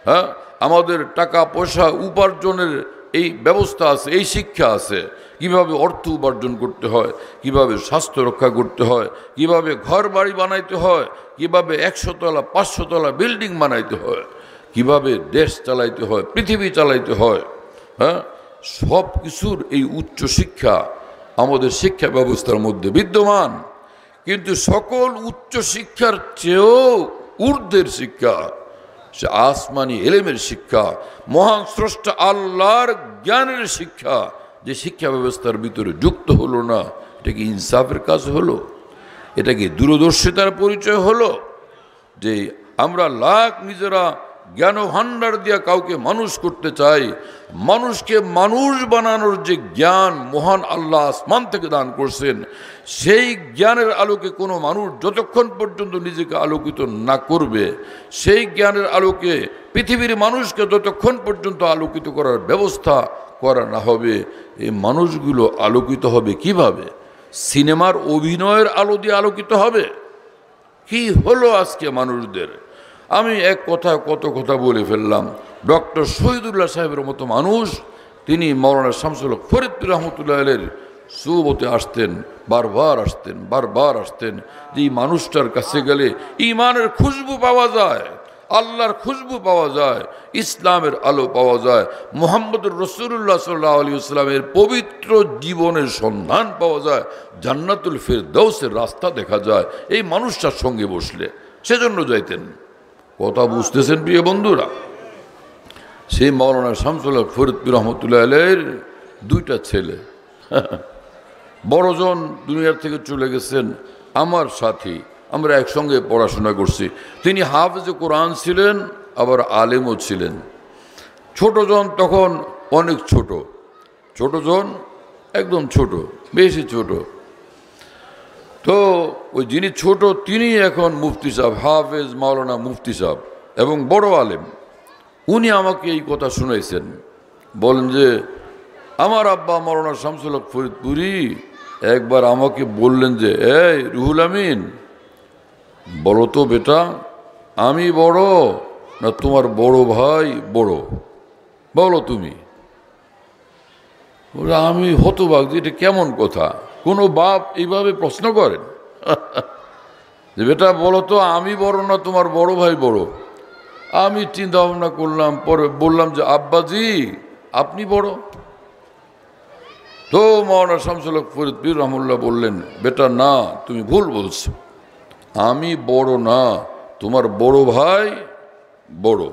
হ্যাঁ, আমাদের টাকা পয়সা উপার্জনের এই ব্যবস্থা আছে, এই শিক্ষা আছে, কিভাবে অর্থ উপার্জন করতে হয়, কিভাবে স্বাস্থ্য রক্ষা করতে হয়, কিভাবে ঘর বাড়ি বানাইতে হয়, কিভাবে 100 তলা 500 তলা বিল্ডিং বানাইতে হয়, কিভাবে দেশ চালাইতে হয়, পৃথিবী চালাইতে হয়, হ্যাঁ, সব কিছুর এই উচ্চ শিক্ষা আমাদের শিক্ষা ব্যবস্থার মধ্যে বিদ্যমান। কিন্তু সকল উচ্চ শিক্ষার চেয়েও ঊর্ধ্বের শিক্ষা, সে আসমানি এলেমের শিক্ষা, মহান স্রষ্টা আল্লাহর জ্ঞানের শিক্ষা, যে শিক্ষা ব্যবস্থার ভিতরে যুক্ত হলো না, এটা কি ইনসাফের কাজ হলো? এটা কি দূরদর্শিতার পরিচয় হলো? যে আমরা লাখ নিজেরা জ্ঞান ভাণ্ডার দিয়া কাউকে মানুষ করতে চাই, মানুষকে মানুষ বানানোর যে জ্ঞান মহান আল্লাহ আসমান থেকে দান করছেন, সেই জ্ঞানের আলোকে কোনো মানুষ যতক্ষণ পর্যন্ত নিজেকে আলোকিত না করবে, সেই জ্ঞানের আলোকে পৃথিবীর মানুষকে যতক্ষণ পর্যন্ত আলোকিত করার ব্যবস্থা করা না হবে, এই মানুষগুলো আলোকিত হবে কিভাবে? সিনেমার অভিনয়ের আলো দিয়ে আলোকিত হবে? কি হলো আজকে মানুষদের? আমি এক কথায় কত কথা বলে ফেললাম। ডক্টর শহীদুল্লাহ সাহেবের মতো মানুষ, তিনি মাওলানা শামসুল হক ফরিদপুর রহমতুল্লাহ আলাইহির সুবতে আসতেন, বারবার আসতেন, যে এই মানুষটার কাছে গেলে ঈমানের খুশবু পাওয়া যায়, আল্লাহর খুশবু পাওয়া যায়, ইসলামের আলো পাওয়া যায়, মুহাম্মদুর রাসূলুল্লাহ সাল্লাল্লাহু আলাইহি ওয়াসাল্লামের পবিত্র জীবনের সন্ধান পাওয়া যায়, জান্নাতুল ফেরদাউসের রাস্তা দেখা যায় এই মানুষটার সঙ্গে বসলে। সেজন্য যাইতেন। কথা বুঝতেছেন প্রিয় বন্ধুরা? সেই মাওলানা শামসুল হক ফরিদপুর রহমতুল্লাহ আলাইহির 2টা ছেলে, বড়জন দুনিয়ার থেকে চলে গেছেন, আমার সাথী, আমরা একসঙ্গে পড়াশোনা করছি। তিনি হাফেজে কোরআন ছিলেন, আবার আলেমও ছিলেন। ছোটজন তখন অনেক ছোটজন একদম ছোট, বেশি ছোট। তো ওই যিনি ছোট তিনি এখন মুফতি সাহেব, হাফেজ মাওলানা মুফতি সাহেব এবং বড় আলেম। উনি আমাকে এই কথা শুনাইছেন, বলেন যে আমার আব্বা মাওলানা শামসুল হক ফরিদপুরি একবার আমাকে বললেন যে, এই রুহুল আমিন, বলো তো বেটা, আমি বড় না তোমার বড় ভাই বড়, বলো তুমি। আমি হতবাক যে এটা কেমন কথা, কোনো বাপ এইভাবে প্রশ্ন করেন যে বেটা বলো তো আমি বড় না তোমার বড় ভাই বড়। আমি চিন্তা ভাবনা করলাম, পরে বললাম যে আব্বাজি আপনি বড়। তো মাওলানা শামসুল হক ফরিদপুর রহমতুল্লাহ বললেন, বেটা না, তুমি ভুল বলছো, আমি বড় না, তোমার বড় ভাই বড়।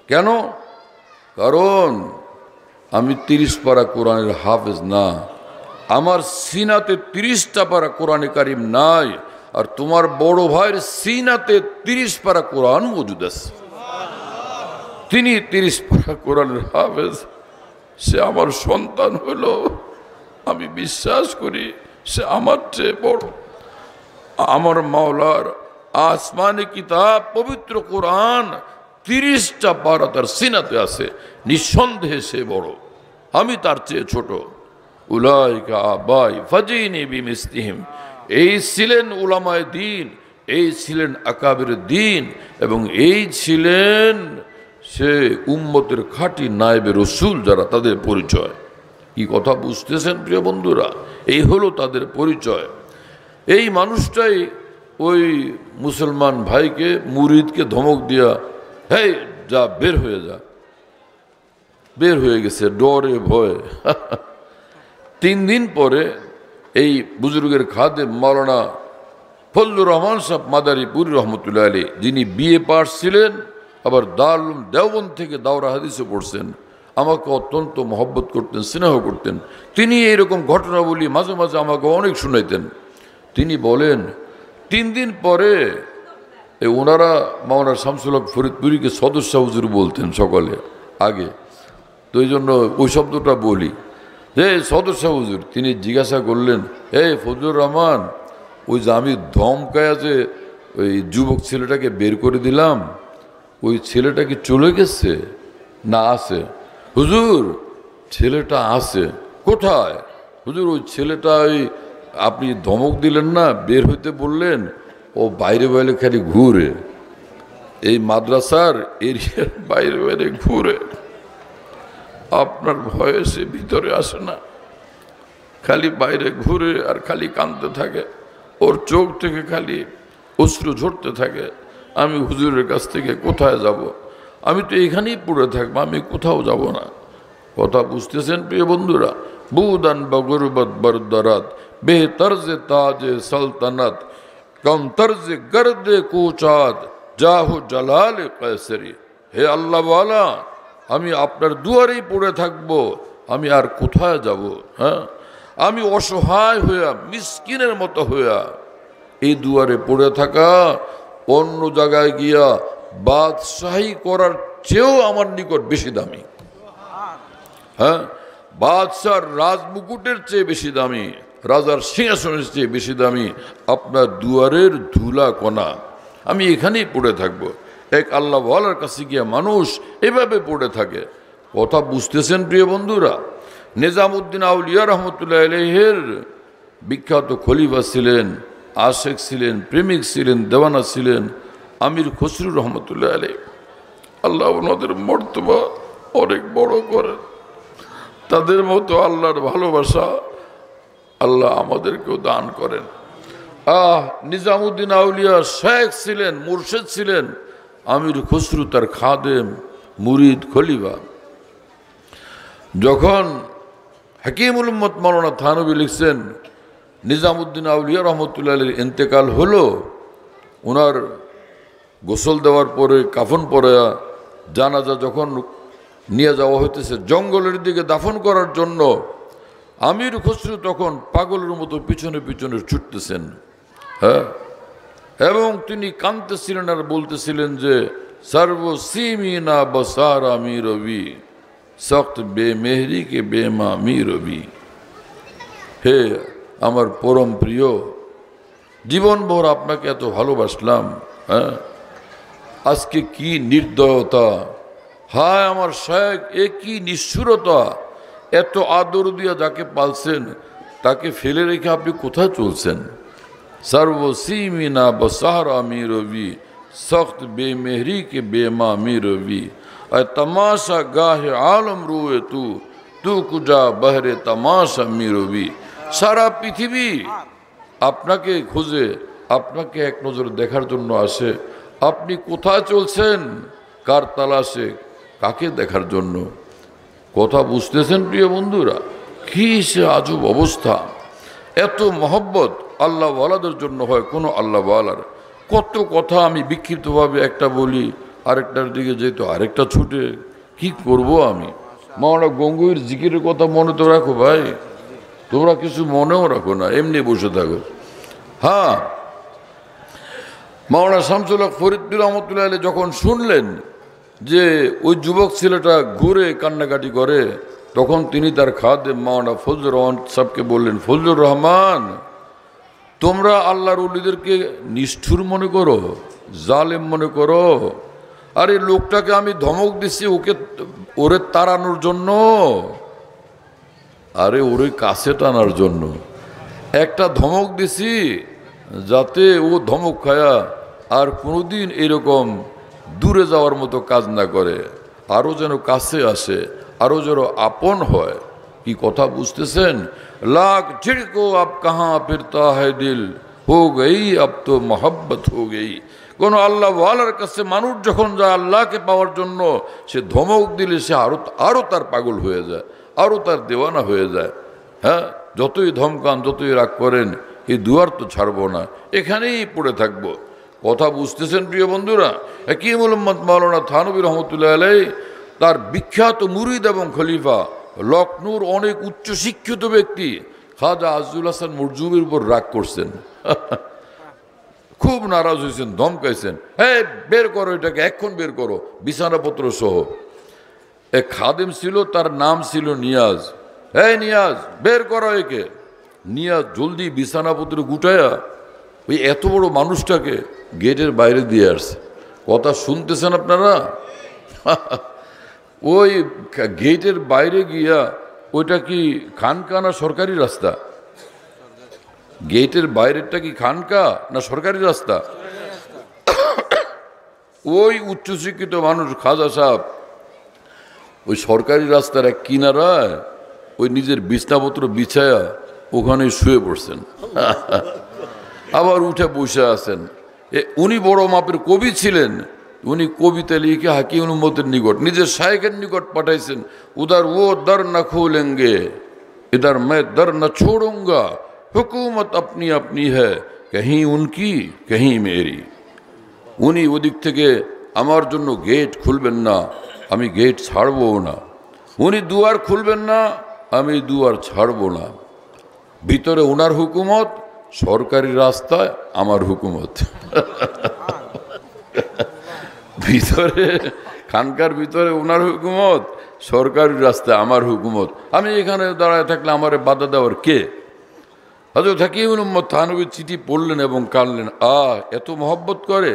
কেন? কারণ আমি 30 পারা কোরআনের হাফেজ না, আমার সিনাতে 30টা পারা কোরআনে কারিম নাই, আর তোমার বড় ভাইয়ের সিনাতে 30 পারা কোরআন মজুদ আছে। তিনি 30 পারা কোরআনের হাফেজ, সে আমার সন্তান হইল, আমি বিশ্বাস করি সে আমার চেয়ে বড়। আমার মাওলার আসমানি কিতাব পবিত্র কোরআন 30টা পারা তার সিনাতে আছে, নিঃসন্দেহে সে বড়, আমি তার চেয়ে ছোট। উলাইকা আবাই ফাজিনি বিমিসলিহিম, এই ছিলেন উলামায়ে দ্বীন, এই ছিলেন আকাবির দ্বীন, এবং এই ছিলেন সে উম্মতের খাঁটি নায়েবে রসুল যারা, তাদের পরিচয়। কি কথা বুঝতেছেন প্রিয় বন্ধুরা? এই হলো তাদের পরিচয়। এই মানুষটাই ওই মুসলমান ভাইকে, মুরিদকে ধমক দিয়া, হেই যা, বের হয়ে যা, বের হয়ে গেছে ডরে ভয়ে। 3 দিন পরে এই বুজুর্গের খাদেম মাওলানা ফজলুর রহমান সাহেব মাদারীপুর রহমতুল্লাহ আলী, যিনি বিএ পাস ছিলেন, আবার দারুল দেওবন্দ থেকে দাওরা হাদিসে পড়ছেন, আমাকে অত্যন্ত মহব্বত করতেন, স্নেহ করতেন। তিনি এইরকম ঘটনাবলী মাঝে মাঝে আমাকে অনেক শুনাইতেন। তিনি বলেন 3 দিন পরে ওনারা মাওলানা শামসুল হক ফরিদপুরিকে সদস্য হুজুর বলতেন সকলে আগে, তো এই জন্য ওই শব্দটা বলি যে সদস্য হুজুর। তিনি জিজ্ঞাসা করলেন, এই ফজলুর রহমান, ওই যে আমি ধমকায়া যে ওই যুবক ছেলেটাকে বের করে দিলাম, ওই ছেলেটা কি চলে গেছে না আছে? হুজুর ছেলেটা আছে। কোথায়? হুজুর ওই ছেলেটা, ওই আপনি ধমক দিলেন না, বের হইতে বললেন, ও বাইরে বাইরে খালি ঘুরে, এই মাদ্রাসার এরিয়ার বাইরে বাইরে ঘুরে, আপনার ভয়ে সে ভিতরে আসে না, খালি বাইরে ঘুরে আর খালি কাঁদতে থাকে, ওর চোখ থেকে খালি অশ্রু ঝরতে থাকে। আমি হুজুরের কাছ থেকে কোথায় যাব? আমি তো এখানেই পড়ে থাকবো, আমি কোথাও যাব না। কথা বুঝতেছেন প্রিয় বন্ধুরা? বুদান বগরবত বরদরাত বেহতরজে তাজে সালতানাত কম তর্জে গর্দে কুচাদ জাহু জালাল কয়সরি। হে আল্লাহওয়ালা, আমি আপনার দুয়ারেই পড়ে থাকব, আমি আর কোথায় যাব? হ্যাঁ, আমি অসহায় হইয়া, মিসকিনের মতো হইয়া এই দুয়ারে পড়ে থাকা, অন্য জায়গায় গিয়া বাদশাহী করার চেয়েও আমার নিকট বেশি দামি। হ্যাঁ, বাদশার রাজমুকুটের চেয়ে বেশি দামি, রাজার সিংহাসনের চেয়ে বেশি দামি আপনার দুয়ারের ধুলা কণা। আমি এখানেই পড়ে থাকবো। এক আল্লাহওয়ালার কাছে গিয়া মানুষ এভাবে পড়ে থাকে। কথা বুঝতেছেন প্রিয় বন্ধুরা? নিজামউদ্দিন আউলিয়া রহমতুল্লাহ আলাইহির বিখ্যাত খলিফা ছিলেন, আশেক ছিলেন, প্রেমিক ছিলেন, দেওয়ানা ছিলেন আমির খসরু রহমতুল্লাহ আলাইহি। আল্লাহ ওনাদের মর্তবা অনেক বড় করেন। তাদের মতো আল্লাহর ভালোবাসা আল্লাহ আমাদেরকেও দান করেন। নিজামউদ্দিন আউলিয়া শেখ ছিলেন, মুর্শেদ ছিলেন, আমির খসরু তার খাদেম, মুরিদ, খলিফা। যখন হাকিমুল উম্মত মাওলানা থানভী লিখছেন নিজামউদ্দিন আউলিয়া রহমতুল্লাহ আলাইহির ইন্তেকাল হলো, ওনার গোসল দেওয়ার পরে কাফন পরে জানাজা যখন নিয়ে যাওয়া হইতেছে জঙ্গলের দিকে দাফন করার জন্য, আমির খসরু তখন পাগলের মতো পিছনে পিছনে ছুটতেছেন। হ্যাঁ, এবং তিনি কাঁদতেছিলেন আর বলতেছিলেন যে সর্বসীমিনা বসার আমি রবি সख्त বেমেহরি কে বেমা মি রবি। হে আমার পরম প্রিয় জীবনভর আপনাকে এত ভালোবাসলাম, হ্যাঁ, আজকে কি নির্দয়তা, হায় আমার শেখ, এ কি নিষ্ঠুরতা, এত আদর দিয়া যাকে পালছেন তাকে ফেলে রেখে আপনি কোথায় চলছেন? सर्वसीमिना बसहरा मी रवि सख्त बेमेहरी के बेमा मी रवि अय तमाशा गाहे आलम रुए तू तू कुजा बहरे तमाशा मी रवि। সারা পৃথিবী আপনাকে খোঁজে, আপনাকে এক নজর দেখার জন্য আসে। আপনি কোথায় চলছেন, কার তালাশে, কাকে দেখার জন্য? কথা বুঝতেছেন প্রিয় বন্ধুরা? কি সে আজব অবস্থা! এত মহব্বত আল্লাহ ওয়ালাদের জন্য হয় কোনো আল্লাহ ওয়ালার। কত কথা আমি বিক্ষিপ্তভাবে একটা বলি, আরেকটার দিকে যেত আরেকটা ছুটে, কি করব আমি? মাওলানা গঙ্গুইয়ের জিকিরের কথা মনে তো রাখো ভাই, তোমরা কিছু মনেও রাখো না, এমনি বসে থাকো। হ্যাঁ, মাওলানা শামসুল হক ফরিদপুর রহমতুল্লাহ আলাইহি যখন শুনলেন যে ওই যুবক ছেলেটা ঘুরে কান্নাকাটি করে, তখন তিনি তার খাদেম মাওলানা ফজলুর রহমান সাহেবকে বললেন, ফজলুর রহমান, তোমরা আল্লাহর ওলিদেরকে নিষ্ঠুর মনে করো, জালেম মনে করো? আরে লোকটাকে আমি ধমক দিচ্ছি ওরে তাড়ানোর জন্য, আরে ওরে কাছে টানার জন্য একটা ধমক দিছি, যাতে ও ধমক খায়া আর কোনোদিন এরকম দূরে যাওয়ার মতো কাজ না করে, আরও যেন কাছে আসে, আরও যেন আপন হয়। কি কথা বুঝতেছেন? লাখ ঝিড়কো আপ কাহা ফিরতা হ্যায় দিল, হো গই আব তো মোহব্বত হো গই। কোনো আল্লাহ ওয়ালার কাছে মানুষ যখন যায় আল্লাহকে পাওয়ার জন্য, সে ধমক দিলে সে আরও তার পাগল হয়ে যায়, আরও তার দেওয়ানা হয়ে যায়। হ্যাঁ, যতই ধমকান, যতই রাগ করেন, এই দুয়ার তো ছাড়বো না, এখানেই পড়ে থাকবো। কথা বুঝতেছেন প্রিয় বন্ধুরা? হাকিমুল উম্মত মাওলানা থানভী রহমতুল্লাহ আলাইহি তার বিখ্যাত মুরিদ এবং খলিফা, লখনৌর অনেক উচ্চশিক্ষিত ব্যক্তি খাজা আজিজুল হাসান মরজুবির উপর রাগ করছেন, খুব নারাজ হয়েছেন, ধমকাইছেন, হ্যাঁ বের করো এটাকে, এখন বের করো বিছানাপত্র সহ। এক খাদেম ছিল, তার নাম ছিল নিয়াজ। হ্যাঁ নিয়াজ, বের করো একে। নিয়াজ জলদি বিছানাপত্র গুটায়া ওই এত বড় মানুষটাকে গেটের বাইরে দিয়ে আসছে। কথা শুনতেছেন আপনারা? ওই গেটের বাইরে গিয়া, ওইটা কি খানকা না সরকারি রাস্তা? গেটের বাইরেরটা কি খানকা না সরকারি রাস্তা? ওই উচ্চশিক্ষিত মানুষ খাজা সাহেব ওই সরকারি রাস্তার এক কিনারায় ওই নিজের বিছনাপত্র বিছায়া ওখানে শুয়ে পড়ছেন, আবার উঠে বসে আছেন। উনি বড় মাপের কবি ছিলেন, উনি কবিতা লিখে হাকিম উম্মতের নিকট, নিজের শায়েখের নিকট পাঠাইছেন, উদার ও দর না খোলেঙ্গে ইধার मैं दर न छोड़ूंगा, हुकूमत अपनी अपनी है कहीं उनकी कहीं मेरी। উনি ওদিক থেকে আমার জন্য গেট খুলবেন না, আমি গেট ছাড়বো না। উনি দুয়ার খুলবেন না, আমি দুয়ার ছাড়বো না। ভিতরে ওনার হুকুমত, সরকারি রাস্তায় আমার হুকুমত। ভিতরে খানকার ভিতরে ওনার হুকুমত, সরকারি রাস্তায় আমার হুকুমত। আমি এখানে দাঁড়ায় থাকলে আমার বাধা দেওয়ার কে? হযরত হাকিমুল উম্মত থানভী চিঠি পড়লেন এবং কাঁদলেন। এত মহব্বত করে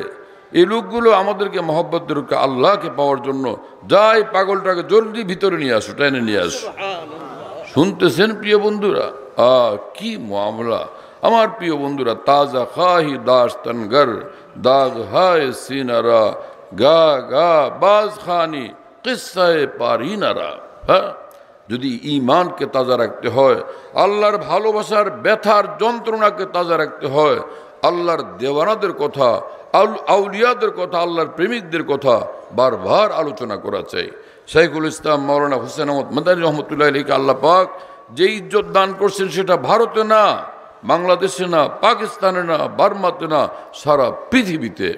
এই লোকগুলো আমাদেরকে, মহব্বতদেরকে আল্লাহকে পাওয়ার জন্য। যাই পাগলটাকে জলদি ভিতরে নিয়ে আসো, টেনে নিয়ে আসো। শুনতেছেন প্রিয় বন্ধুরা? কি মামলা আমার প্রিয় বন্ধুরা। তাজা খাহি দাস্তানগর দাগ হায় সিনারা গা গা বাজ খানি কিসায়ে পারিনারা। হ্যাঁ, যদি ঈমানকে তাজা রাখতে হয়, আল্লাহর ভালোবাসার ব্যথার যন্ত্রণাকে তাজা রাখতে হয়, আল্লাহর দেওয়ানাদের কথা, আউলিয়াদের কথা, আল্লাহর প্রেমিকদের কথা বারবার আলোচনা করা চাই। শাইখুল ইসলাম মাওলানা হুসেন আহমদ মাদানী রহমতুল্লাহ আলাইহি আল্লাহ পাক যে ইজ্জত দান করছেন, সেটা ভারতে না, বাংলাদেশে না, পাকিস্তানে না, বার্মাতে না, সারা পৃথিবীতে।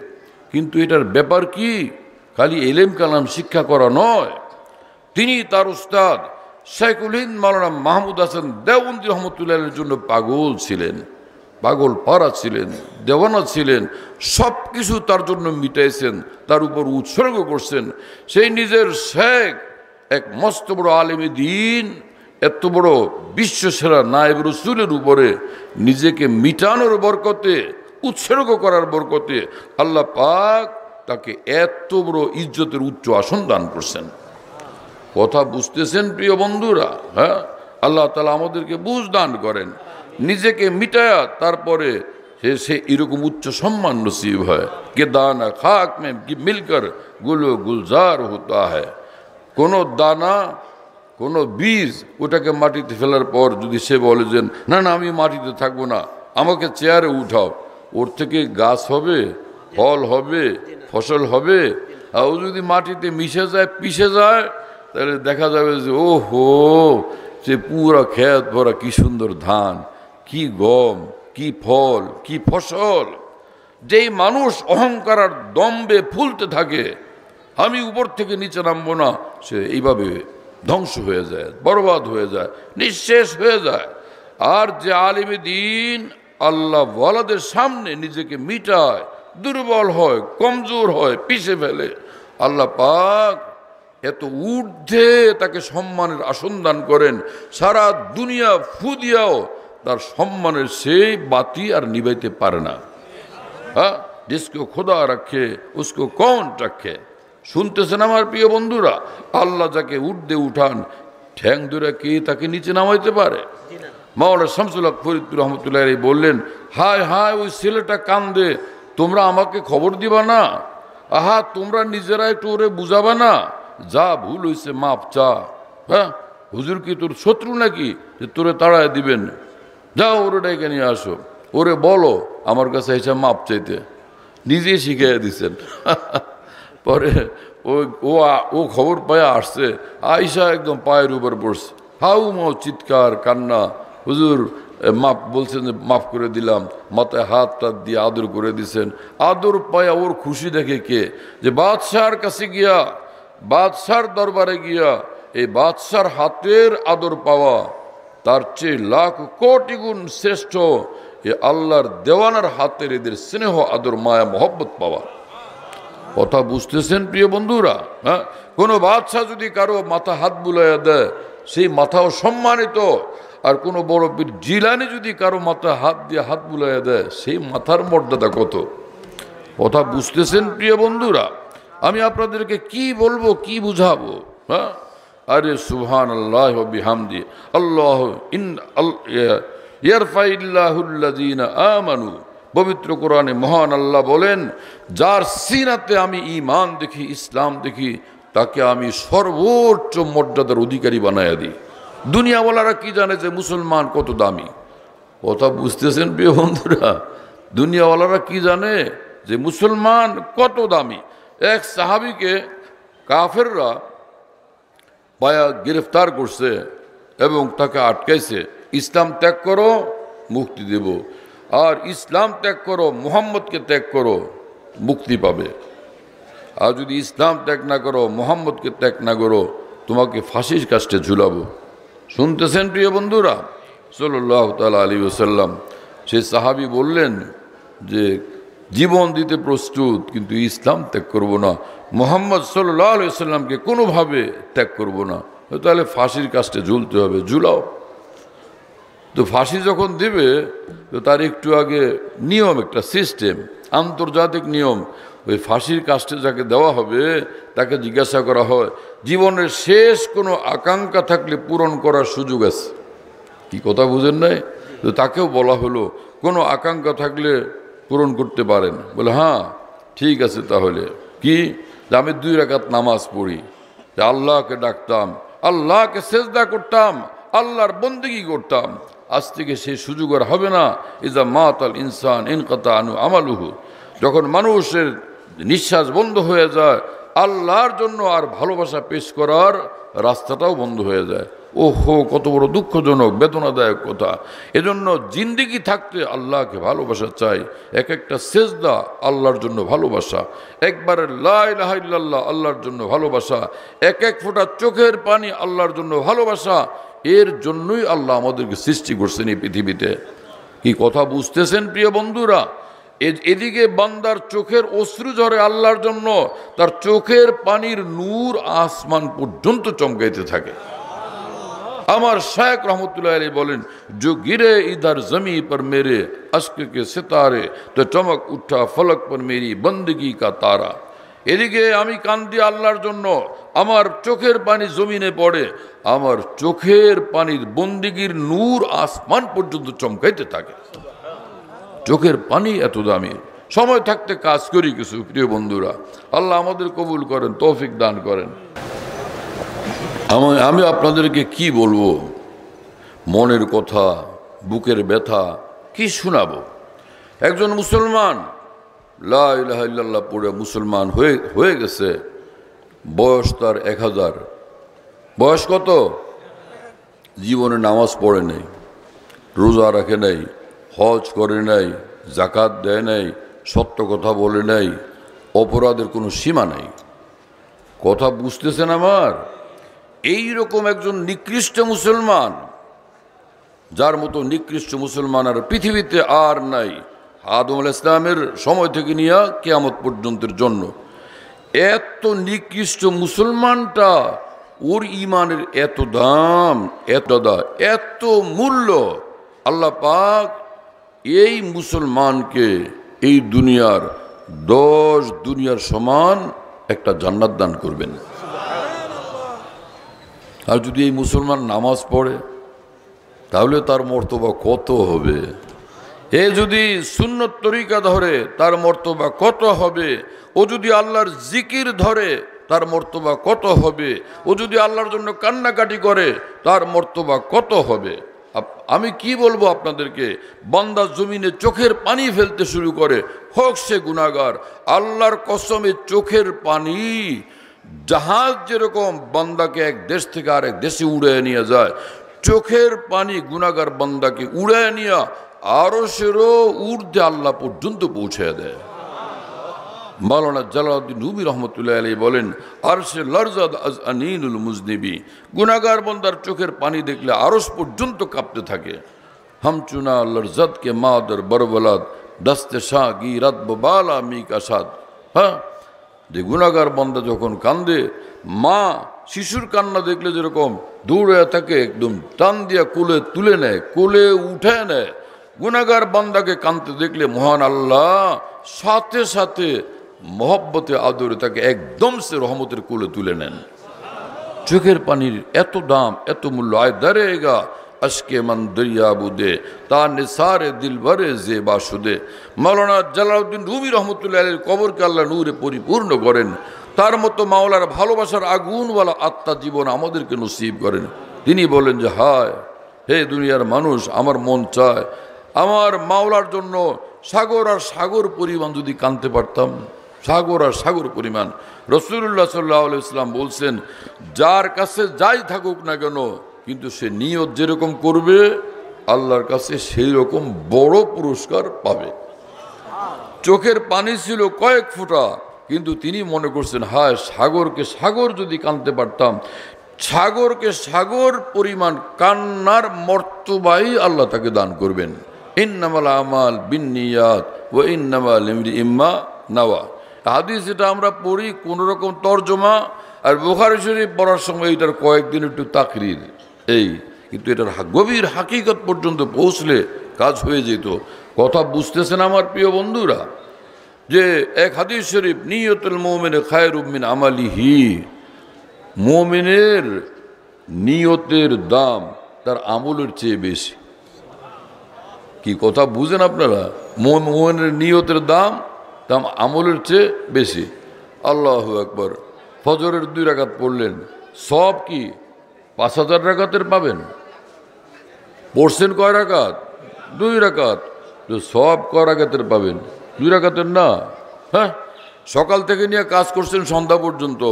কিন্তু এটার ব্যাপার কি? খালি এলেম কালাম শিক্ষা করা নয়। তিনি তার উস্তাদ শাইখুল হিন্দ মাওলানা মাহমুদ হাসান দেওবন্দি রহমতুল্লাহের জন্য পাগল ছিলেন, পাগল পাড়া ছিলেন, দেওয়ানা ছিলেন। সব কিছু তার জন্য মিটাইছেন, তার উপর উৎসর্গ করছেন। সেই নিজের শেখ, এক মস্ত বড় আলেমে দ্বীন, এত বড় বিশ্বসেরা নায়েব রসুলের উপরে নিজেকে মিটানোর বরকতে উৎসর্গ করার বরকতে আল্লাহ পাক তাকে এত বড় ইজ্জতের উচ্চ আসন দান করছেন। কথা বুঝতেছেন প্রিয় বন্ধুরা? হ্যাঁ, আল্লাহ তাআলা আমাদেরকে বুঝ দান করেন, নিজেকে মিটায়া তারপরে সে এরকম উচ্চ সম্মান নসিব হয়। কে দানা খাক মে মিলকর গুলো গুলজার হতা হয়। কোনো দানা, কোনো বীজ ওটাকে মাটিতে ফেলার পর যদি সে বলে যে না না আমি মাটিতে থাকবো না, আমাকে চেয়ারে উঠাও, ওর থেকে গাছ হবে, ফল হবে, ফসল হবে। আর ও যদি মাটিতে মিশে যায়, পিষে যায়, তাহলে দেখা যাবে যে ও হো, সে পুরা ক্ষেত ভরা কি সুন্দর ধান, কি গম, কি ফল, কি ফসল। যেই মানুষ অহংকার আর দম্বে ফুলতে থাকে, আমি উপর থেকে নিচে নামবো না, সে এইভাবে ধ্বংস হয়ে যায়, বরবাদ হয়ে যায়, নিঃশেষ হয়ে যায়। আর যে আলিমে দিন আল্লাহ ওয়ালাদের সামনে নিজেকে মিটায়, দুর্বল হয়, কমজোর হয়, পিষে ফেলে, আল্লাহ পাক এত ঊর্ধ্বে তাকে সম্মানের আসন দান করেন। সারা দুনিয়া ফু দিয়াও তার সম্মানের সেই বাতি আর নিভাইতে পারে না। হ্যাঁ, जिसको खुदा रखे उसको कौन रखे। শুনতেছেন আমার প্রিয় বন্ধুরা? আল্লাহ যাকে ঊর্ধ্বে উঠান, ঠ্যাং ধরে কে তাকে নিচে নামাইতে পারে? মাওলানা শামসুল হক ফরিদপুর রহমতুল্লাহ বললেন, হায় হায় ওই ছেলেটা কান্দে, তোমরা আমাকে খবর দিবা না? আহা, তোমরা নিজেরা একটু ওরে বুঝাবা না? যা ভুল হয়েছে মাপ চা। হ্যাঁ, হুজুর কি তোর শত্রু নাকি যে তোরে তাড়ায় দিবেন? যাও ওরে ডেকে নিয়ে আসো, ওরে বলো আমার কাছে এসে মাপ চাইতে। নিজে শিখিয়ে দিচ্ছেন। পরে ও খবর পায় আসছে, আয়সা একদম পায়ের উপর পড়ছে, হাউ মাও চিৎকার কান্না, হুজুর মাপ বলছেন যে মাফ করে দিলাম, মাথায় হাত টাত দিয়ে আদর করে দিছেন। আদর পায়া ওর খুশি দেখে কে যে বাদশার কাছে গিয়া, বাদশার দরবারে গিয়া এই বাদশার হাতের আদর পাওয়া তার চেয়ে লাখ কোটি গুণ শ্রেষ্ঠ এ আল্লাহর দেওয়ানার হাতের এদের স্নেহ আদর মায়া মহব্বত পাওয়া। কথা বুঝতেছেন প্রিয় বন্ধুরা? হ্যাঁ, কোনো বাদশাহ যদি কারো মাথা হাত বুলাইয়া দেয়, সেই মাথাও সম্মানিত। আর কোনো বড় পীর জিলানি যদি কারো মাথা হাত দিয়ে হাত বুলাইয়া দেয়, সেই মাথার মর্যাদা কত। কথা বুঝতেছেন প্রিয় বন্ধুরা? আমি আপনাদেরকে কি বলবো, কি বুঝাবো? হ্যাঁ, আরে সুবহানাল্লাহ ওয়া বিহামদি আল্লাহ ইয়ারফাইল্লাহুল্লাযীনা আমানু। পবিত্র কোরআনে মহান আল্লাহ বলেন, যার সিনাতে আমি ঈমান দেখি, ইসলাম দেখি, তাকে আমি সর্বোচ্চ মর্যাদার অধিকারী বানায়া দিই। দুনিয়াওয়ালারা কি জানে যে মুসলমান কত দামি? কথা বুঝতেছেন প্রিয় বন্ধুরা? দুনিয়াওয়ালারা কি জানে যে মুসলমান কত দামি? এক সাহাবীকে কাফেররা পায়া গ্রেফতার করছে এবং তাকে আটকাইছে, ইসলাম ত্যাগ করো মুক্তি দেব, আর ইসলাম ত্যাগ করো, মুহাম্মদকে ত্যাগ করো, মুক্তি পাবে। আর যদি ইসলাম ত্যাগ না করো, মুহাম্মদকে ত্যাগ না করো, তোমাকে ফাঁসির কাস্টে ঝুলাবো। শুনতেছেন প্রিয় বন্ধুরা? সাল্লাল্লাহু তাআলা আলাইহি ওয়াসাল্লাম সেই সাহাবী বললেন যে জীবন দিতে প্রস্তুত, কিন্তু ইসলাম ত্যাগ করব না, মুহাম্মদ সাল্লাল্লাহু আলাইহি ওয়াসাল্লামকে কোনোভাবে ত্যাগ করব না। তাহলে ফাঁসির কাস্টে ঝুলতে হবে, ঝুলাও। তো ফাঁসি যখন দেবে, তো তার একটু আগে নিয়ম, একটা সিস্টেম, আন্তর্জাতিক নিয়ম। ওই ফাঁসির কাস্টে যাকে দেওয়া হবে তাকে জিজ্ঞাসা করা হয়, জীবনের শেষ কোনো আকাঙ্ক্ষা থাকলে পূরণ করার সুযোগ আছে কি? কথা বুঝেন নাই? তো তাকেও বলা হলো, কোনো আকাঙ্ক্ষা থাকলে পূরণ করতে পারেন? বলে হ্যাঁ ঠিক আছে, তাহলে কি? যে আমি 2 রাকাত নামাজ পড়ি, যে আল্লাহকে ডাকতাম, আল্লাহকে সেজদা করতাম, আল্লাহর বন্দেগী করতাম। আজ থেকে সেই সুযোগ আর হবে না। ইজা মাতাল ইনসান ইনকাতা আনহু আমালুহু, যখন মানুষের নিঃশ্বাস বন্ধ হয়ে যায়, আল্লাহর জন্য আর ভালোবাসা পেশ করার রাস্তাটাও বন্ধ হয়ে যায়। ওহো, কত বড় দুঃখজনক, বেদনাদায়ক কথা। এজন্য জিন্দেগি থাকতে আল্লাহকে ভালোবাসা চাই। এক একটা সেজদা আল্লাহর জন্য ভালোবাসা, একবারে লা ইলাহা ইল্লাল্লাহ আল্লাহর জন্য ভালোবাসা, এক এক ফোঁটা চোখের পানি আল্লাহর জন্য ভালোবাসা। এর জন্যই আল্লাহ আমাদেরকে সৃষ্টি করছেন এই পৃথিবীতে। কি কথা বুঝতেছেন প্রিয় বন্ধুরা? এদিকে বান্দার চোখের অশ্রু ঝরে আল্লাহর জন্য, তার চোখের পানির নূর আসমান পর্যন্ত চমকাইতে থাকে। আমার শায়খ रहमतुल्लाह अलैह बोलें, जो गिरे इधर जमी पर मेरे अश्क के सितारे, तो चमक उठा फलक पर मेरी बंदगी का तारा। এদিকে আমি কান্দি আল্লাহর জন্য, আমার চোখের পানি জমিনে পড়ে, আমার চোখের পানির বন্দিগির নূর আসমান পর্যন্ত চমকাইতে থাকে। চোখের পানি এত দামি। সময় থাকতে কাজ করি কিছু, প্রিয় বন্ধুরা। আল্লাহ আমাদের কবুল করেন, তৌফিক দান করেন। আমি আপনাদেরকে কি বলবো, মনের কথা, বুকের ব্যথা কি শোনাবো। একজন মুসলমান লা ইলাহা ইল্লাল্লাহ পড়ে মুসলমান হয়ে গেছে, বয়স তার 1000। বয়স কত? জীবনে নামাজ পড়ে নাই, রোজা রাখে নাই, হজ করে নাই, জাকাত দেয় নাই, সত্য কথা বলে নাই, অপরাধের কোনো সীমা নাই। কথা বুঝতেছেন আমার? এই রকম একজন নিকৃষ্ট মুসলমান, যার মতো নিকৃষ্ট মুসলমান আর পৃথিবীতে আর নাই, আদম আলাইহিস সালামের সময় থেকে নিয়ে কিয়ামত পর্যন্তের জন্য। এত নিকৃষ্ট মুসলমানটা, ওর ইমানের এত দাম, এত মূল্য, আল্লাহ পাক এই মুসলমানকে এই দুনিয়ার 10 দুনিয়ার সমান একটা জান্নাত দান করবেন। আর যদি এই মুসলমান নামাজ পড়ে, তাহলে তার মর্তবা কত হবে। এ যদি সুন্নত তরিকা ধরে, তার মর্তবা কত হবে। ও যদি আল্লাহর জিকির ধরে, তার মর্তবা কত হবে। ও যদি আল্লাহর জন্য কান্নাকাটি করে, তার মর্তবা কত হবে। আমি কি বলবো আপনাদেরকে, বান্দা জমিনে চোখের পানি ফেলতে শুরু করে, হোক সে গুনাহগার। আল্লাহর কসমে চোখের পানি জাহাজ যেরকম বান্দাকে এক দেশ থেকে আরেক দেশে উড়ে নিয়ে যায়, চোখের পানি গুনাহগার বান্দাকে উড়ে নিয়ে আরশেরও ঊর্ধ্বে আল্লাহ পর্যন্ত পৌঁছে দেয়। মাওলানা জালালউদ্দিন রুমি রহমতুল্লাহ আলাইহি বলেন, আরশে লরজাদ আজ আনিনুল মুজনিবি, গুনাহগার বান্দার চোখের পানি দেখলে আরশ পর্যন্ত কাঁপতে থাকে। হামচুনা লরজাদ কে মাদর বরবলাদ, দস্তে শাহ গিরাত বালা মি কাসাদ। হ্যাঁ, যে গুনাহগার বান্দা যখন কান্দে, মা শিশুর কান্না দেখলে যেরকম দৌড়ে থাকে, একদম টান দিয়া কোলে তুলে নেয়, কোলে উঠে নেয়। গুনাহগার বান্দাকে কাঁদতে দেখলে মহান আল্লাহ সাথে সাথে মহব্বতে আদরে তাকে একদম সে রহমতের কোলে তুলে নেন। চোখের পানির এত দাম, এত মূল্য। আয় দারেগা আশকে মন দরিয়া বুদে, তা নিসারে দিল ভরে জেবা সুদে। মাওলানা জালালউদ্দিন রুমি রহমতুল্লাহ আলাইহির কবরকে আল্লাহ নূরে পরিপূর্ণ করেন। তার মতো মাওলার ভালোবাসার আগুনওয়ালা আত্মা জীবন আমাদেরকে নসিব করেন। তিনি বলেন যে, হায় হে দুনিয়ার মানুষ, আমার মন চায় আমার মাওলার জন্য সাগর আর সাগর পরিমাণ যদি কাঁদতে পারতাম, সাগর আর সাগর পরিমাণ। রাসূলুল্লাহ সাল্লাল্লাহু আলাইহি ওয়াসাল্লাম বলছেন, যার কাছে যাই থাকুক না কেন, কিন্তু সে নিয়ত যেরকম করবে, আল্লাহর কাছে সেই রকম বড় পুরস্কার পাবে। চোখের পানি ছিল কয়েক ফোঁটা, কিন্তু তিনি মনে করছেন, হায় সাগরকে সাগর যদি কাঁদতে পারতাম, সাগরকে সাগর পরিমাণ কান্নার মর্তবাই আল্লাহ তাকে দান করবেন। ইন্নামাল আমাল বিন্নিয়াত ওয়া ইন্নামা লিমরিইম মা নাওয়া। হাদিস এটা আমরা পড়ি কোন রকম তরজমা, আর বুখারী শরীফ পড়ার সময় এটার কয়েকদিন একটু তাকরির, এই কিন্তু এটার গভীর হাকিকত পর্যন্ত পৌঁছলে কাজ হয়ে যেত। কথা বুঝতেছেন আমার প্রিয় বন্ধুরা? যে এক হাদিস শরীফ, নিয়তুল মুমিন খায়রুম মিন আমালিহি, মুমিনের নিয়তের দাম তার আমলের চেয়ে বেশি। কি কথা বুঝেন আপনারা? মুমিনের নিয়তের দাম তার আমলের চেয়ে বেশি। আল্লাহু আকবার। ফজরের 2 রাকাত পড়লেন, সব কি 5000 রাকাতের পাবেন? পড়ছেন কয় রাকাত? 2 রাকাত। তো সব কয় রাকাতের পাবেন? 2 রাকাতের না। হ্যাঁ, সকাল থেকে নিয়ে কাজ করছেন সন্ধ্যা পর্যন্ত,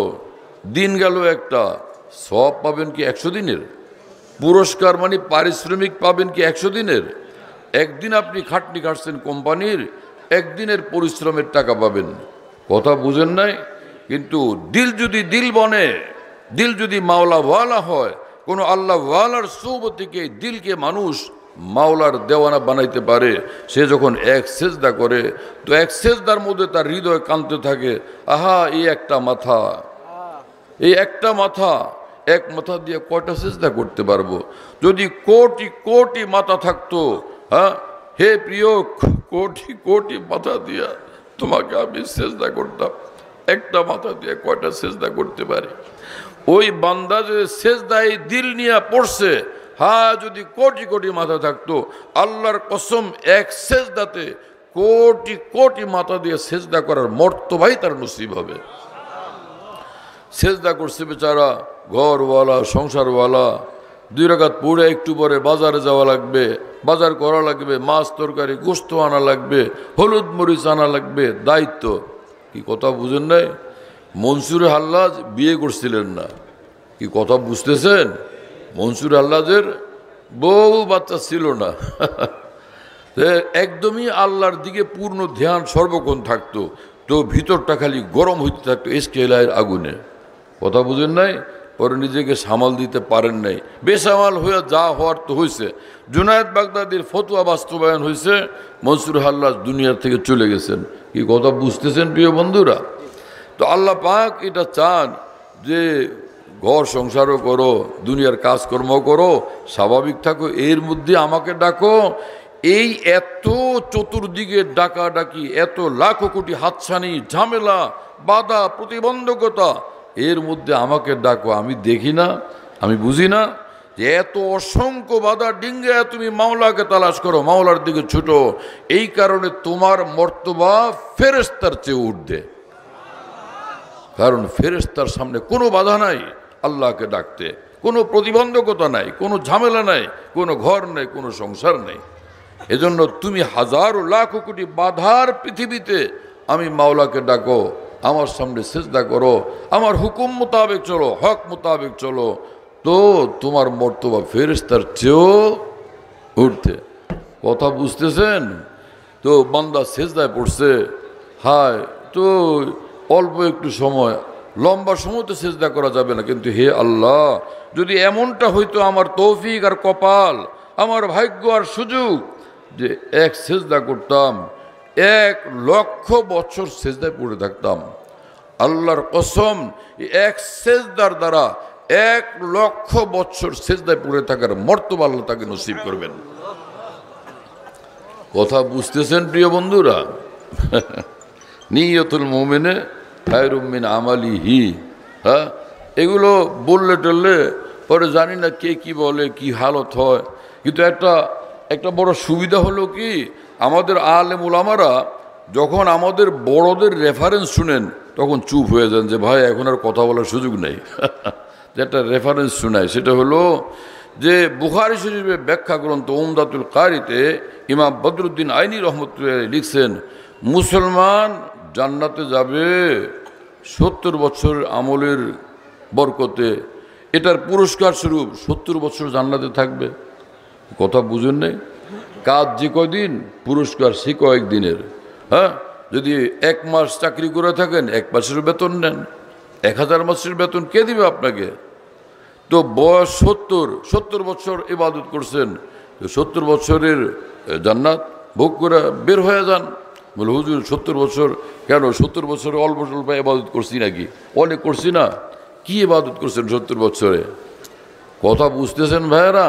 দিন গেল একটা, সব পাবেন কি 100 দিনের? পুরস্কার মানে পারিশ্রমিক পাবেন কি 100 দিনের? একদিন আপনি খাটনি খাটছেন কোম্পানির, একদিনের পরিশ্রমের টাকা পাবেন। কথা বুঝেন নাই? কিন্তু দিল যদি দিল বনে, দিল যদি মাওলা ওয়ালা হয়, কোনো আল্লাহ ওয়ালার সৌবতিকে দিলকে মানুষ মাওলার দেওয়ানা বানাইতে পারে। সে যখন এক সেজদা করে, তো এক সেজদার মধ্যে তার হৃদয় কাঁদতে থাকে, আহা এই একটা মাথা, এই একটা মাথা, এক মাথা দিয়ে কয়টা সেজদা করতে পারবো? যদি কোটি কোটি মাথা থাকতো, হ্যাঁ হে প্রিয়, কোটি কোটি মাথা দিয়া তোমাকে আমি সেজদা করতাম, একটা মাথা দিয়ে কয়টা সেজদা করতে পারি? ওই বান্দা যে সেজদায় দিল নিয়ে পড়ছে, হ্যাঁ যদি কোটি কোটি মাথা থাকতো, আল্লাহর কসম এক সেজদাতে কোটি কোটি মাথা দিয়ে সেজদা করার মর্তবাই তার নসিব হবে। সেজদা করছে বেচারা, ঘরওয়ালা সংসারওয়ালা, 2 রাকাত পড়ে একটু পরে বাজারে যাওয়া লাগবে, বাজার করা লাগবে, মাছ তরকারি গোস্ত আনা লাগবে, হলুদ মরিচ আনা লাগবে, দায়িত্ব। কি কথা বুঝেন নাই? মনসুর হাল্লাজ বিয়ে করছিলেন না, কি কথা বুঝতেছেন? মনসুর হাল্লাজের বউ বাচ্চা ছিল না, একদমই আল্লাহর দিকে পূর্ণ ধ্যান সর্বক্ষণ থাকতো, তো ভিতরটা খালি গরম হইতে থাকতো এসকেলাইয়ের আগুনে। কথা বুঝেন নাই? পরে নিজেকে সামাল দিতে পারেন নাই, বেসামাল হয়ে যা হওয়ার তো হয়েছে। জুনায়েদ বাগদাদির ফতোয়া বাস্তবায়ন হয়েছে, মনসুর হাল্লাজ দুনিয়ার থেকে চলে গেছেন। কি কথা বুঝতেছেন প্রিয় বন্ধুরা? তো আল্লাহ পাক এটা চান যে ঘর সংসারও করো, দুনিয়ার কাজকর্ম করো, স্বাভাবিক থাকো, এর মধ্যে আমাকে ডাকো। এই এত চতুর্দিকে ডাকাডাকি, এত লাখো কোটি হাতছানি, ঝামেলা, বাধা, প্রতিবন্ধকতা, এর মধ্যে আমাকে ডাকো। আমি দেখি না, আমি বুঝি না যে এত অসংখ্য বাধা ডিঙ্গে তুমি মাওলাকে তালাশ করো, মাওলার দিকে ছুটো। এই কারণে তোমার মর্তবা ফেরেশতার চেয়ে উঠবে, কারণ ফেরেশতার সামনে কোনো বাধা নাই আল্লাহকে ডাকতে, কোনো প্রতিবন্ধকতা নাই, কোনো ঝামেলা নাই, কোনো ঘর নেই, কোনো সংসার নেই। এজন্য তুমি হাজারো লাখ কোটি বাধার পৃথিবীতে আমি মাওলাকে ডাকো, আমার সামনে সেজদা করো, আমার হুকুম মোতাবেক চলো, হক মোতাবেক চলো, তো তোমার মর্তবা ফেরেশতার চেয়েও উঠতে। কথা বুঝতেছেন? তো বান্দা সেজদায় পড়ছে, হায় তো অল্প একটু সময়, লম্বা সময় তো সেজদা করা যাবে না, কিন্তু হে আল্লাহ, যদি এমনটা হইতো আমার তৌফিক আর কপাল, আমার ভাগ্য আর সুযোগ যে এক সেজদা করতাম, 1,00,000 বছর সেজদায় পড়ে থাকতাম, আল্লাহর কসম এক সেজদার দ্বারা 1,00,000 বছর সেজদায় পড়ে থাকার মর্তবা আল্লাহ তাকে নসিব করবেন। কথা বুঝতেছেন প্রিয় বন্ধুরা? নিয়তুল মুমিনে খায়রুম মিন আমালিহি। হ্যাঁ, এগুলো বললে টললে পরে জানি না কে কি বলে, কি হালত হয়, কিন্তু একটা বড় সুবিধা হলো কি, আমাদের আলেম উলামারা যখন আমাদের বড়দের রেফারেন্স শুনেন তখন চুপ হয়ে যান, যে ভাই এখন আর কথা বলার সুযোগ নেই। একটা রেফারেন্স শোনায়, সেটা হলো যে বুখারী শরীফের ব্যাখ্যা গ্রন্থ উমদাতুল কারিতে ইমাম বদরুদ্দিন আইনি রহমতুল্লাহ লিখছেন, মুসলমান জান্নাতে যাবে 70 বছর আমলের বরকতে, এটার পুরস্কার স্বরূপ 70 বছর জান্নাতে থাকবে। কথা বুঝেন নাই? কাজ যে কয়দিন, পুরস্কার সে কয়েকদিনের। হ্যাঁ, যদি 1 মাস চাকরি করে থাকেন 1 মাসের বেতন নেন, 1000 মাসের বেতন কে দিবে আপনাকে? তো বয়স 70 বছর ইবাদত করছেন, 70 বছরের জান্নাত ভোগ করে বের হয়ে যান। বলে হুজুর 70 বছর কেন? 70 বছরে অল্প স্বল্প ইবাদত করছি নাকি? অনেক করছি না। কি ইবাদত করছেন 70 বছরে? কথা বুঝতেছেন ভাইয়েরা?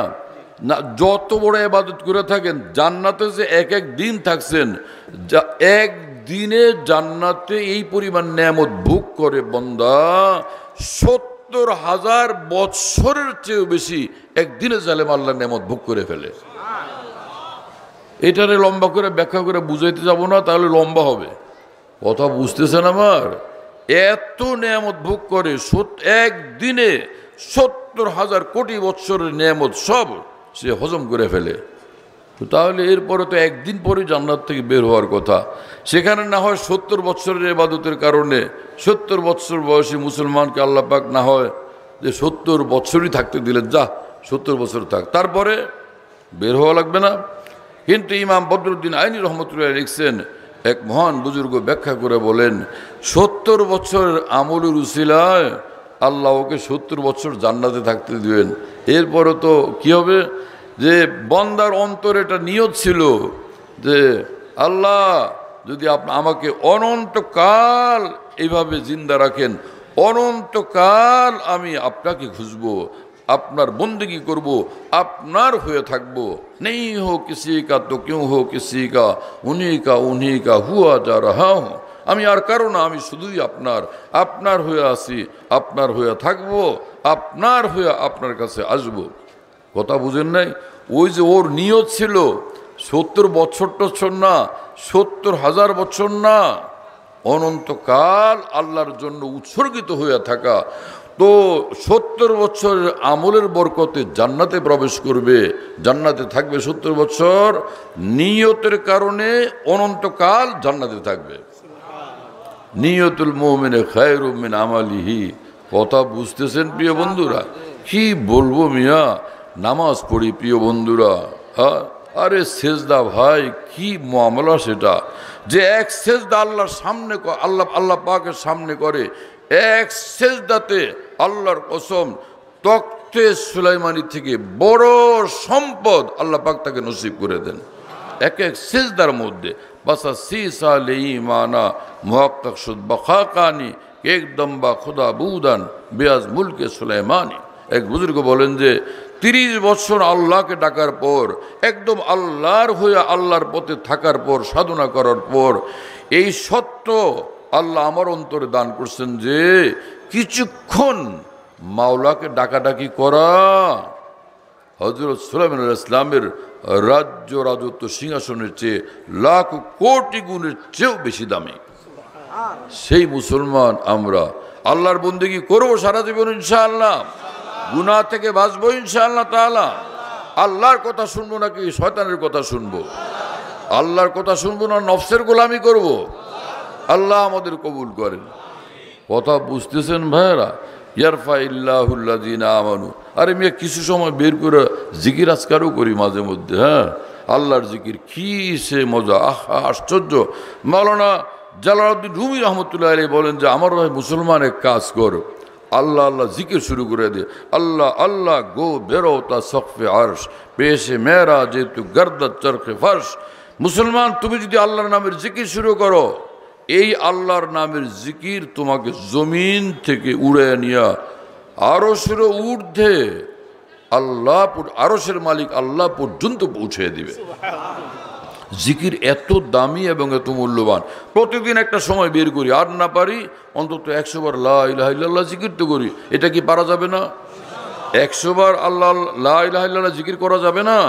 না, যত বড় ইবাদত করে থাকেন, জান্নাতে যে এক দিন থাকছেন, একদিনে জান্নাতে এই পরিমাণ নেয়ামত ভোগ করে বান্দা 70,000 বছরের চেয়েও বেশি একদিনে জালেম আল্লাহ নেয়ামত ভোগ করে ফেলে। এটারে লম্বা করে ব্যাখ্যা করে বুঝাইতে যাব না, তাহলে লম্বা হবে। কথা বুঝতেছেন আমার? এত নেয়ামত ভোগ করে একদিনে 70,000 কোটি বছরের নেয়ামত সব সে হজম করে ফেলে। তো তাহলে এরপরে তো একদিন পরে জান্নাত থেকে বের হওয়ার কথা। সেখানে না হয় 70 বছরের ইবাদতের কারণে 70 বছর বয়সী মুসলমানকে আল্লাহ পাক না হয় যে 70 বছরই থাকতে দিলেন, যা 70 বছর থাক, তারপরে বের হওয়া লাগবে না। কিন্তু ইমাম বদরুদ্দিন আইনি রহমতুল্লাহ লিখছেন, এক মহান বুজুর্গ ব্যাখ্যা করে বলেন, 70 বছরের আমলের উসিলায় আল্লাহ ওকে 70 বছর জান্নাতে থাকতে দিবেন। এরপরে তো কি হবে, যে বন্দার অন্তরে এটা নিয়ত ছিল যে আল্লাহ যদি আমাকে অনন্তকাল এইভাবে জিন্দা রাখেন, অনন্তকাল আমি আপনাকে খুঁজবো, আপনার বন্দেগী করব, আপনার হয়ে থাকবো। নেই হো কিসি কা তো কিউ হো কিসি কা, উনি কা হুয়া যা রাহা হো। আমি আর কারো না, আমি শুধুই আপনার, আপনার হয়ে আসি, আপনার হয়ে থাকবো, আপনার হয়ে আপনার কাছে আসবো। কথা বুঝেন নাই? ওই যে ওর নিয়ত ছিল 70 বছর টছর না, 70,000 বছর না, অনন্তকাল আল্লাহর জন্য উৎসর্গিত হয়ে থাকা। তো 70 বছরের আমলের বরকতে জান্নাতে প্রবেশ করবে, জান্নাতে থাকবে 70 বছর, নিয়তের কারণে অনন্তকাল জান্নাতে থাকবে। নিয়তুল মুমিনে খায়রুম মিন আমালিহি। কথা বুঝতেছেন প্রিয় বন্ধুরা? কি বলবো মিয়া, নামাজ পড়ি প্রিয় বন্ধুরা, হ্যাঁ, আরে সেজদা ভাই কি মামলা সেটা, যে এক সেজদা আল্লাহর সামনে আল্লাহ পাকের সামনে করে, এক সেজদাতে আল্লাহর কসম তখতে সুলাইমানি থেকে বড় সম্পদ আল্লাহ পাক তাকে নসিব করে দেন এক এক সেজদার মধ্যে। বাসা সিসা লেইমানা মুহাক্কাক শুদ বাখাকানি একদম বা খুদা বুদান বেয়াজ মুলকে সুলাইমানি। এক বুজুর্গ বলেন যে 30 বছর আল্লাহকে ডাকার পর, একদম আল্লাহর হয়ে আল্লাহর পথে থাকার পর, সাধনা করার পর এই সত্য আল্লাহ আমার অন্তরে দান করছেন যে কিছুক্ষণ মাওলাকে ডাকাডাকি করা হযরত সুলাইমান আলাইহিস সালামের রাজ্য রাজত্ব সিংহাসনের চেয়ে লাখ কোটি গুণের চেয়েও বেশি দামি। সেই মুসলমান আমরা আল্লাহর বন্দেগী করবো সারা জীবন ইনশাআল্লাহ, গুনাহ থেকে বাঁচবো ইনশাআল্লাহ তাআলা। আল্লাহর কথা শুনবো নাকি শয়তানের কথা শুনবো? আল্লাহর কথা শুনবো না নফসের গোলামি করব? আল্লাহ আমাদের কবুল করেন। কথা বুঝতেছেন ভাইরা? ইয়ারফা ইল্লাহুল্লাযিনা আমানু। আরে মিয়া কিছু সময় বের করে জিকির আজকারও করি মাঝে মধ্যে। হ্যাঁ, আল্লাহর জিকির কি সে মজা, আহা আশ্চর্য। মাওলানা জালালউদ্দিন রুমি রহমতুল্লাহ আলাইহি বলেন যে আমার ভাই মুসলমান এক কাজ কর, আল্লাহ আল্লাহ জিকির শুরু করে দে। আল্লাহ আল্লাহ গো বেরো তা সকফে আরশ পেশে মেরা যে তু গর্দত চরখে ফর্শ। মুসলমান তুমি যদি আল্লাহর নামের জিকির শুরু করো, এই আল্লাহর নামের জিকির তোমাকে জমিন থেকে উড়ে নিয়ে আরশের ঊর্ধ্বে আল্লাহ, আরশের মালিক আল্লাহ পর্যন্ত পৌঁছে দিবে। জিকির এত দামি এবং এত মূল্যবান। প্রতিদিন একটা সময় বের করি, আর না পারি অন্তত 100 বার লা ইলাহা ইল্লাল্লাহ জিকির তো করি। এটা কি পারা যাবে না? 100 বার আল্লাহ লা ইলাহা ইল্লাল্লাহ জিকির করা যাবে না?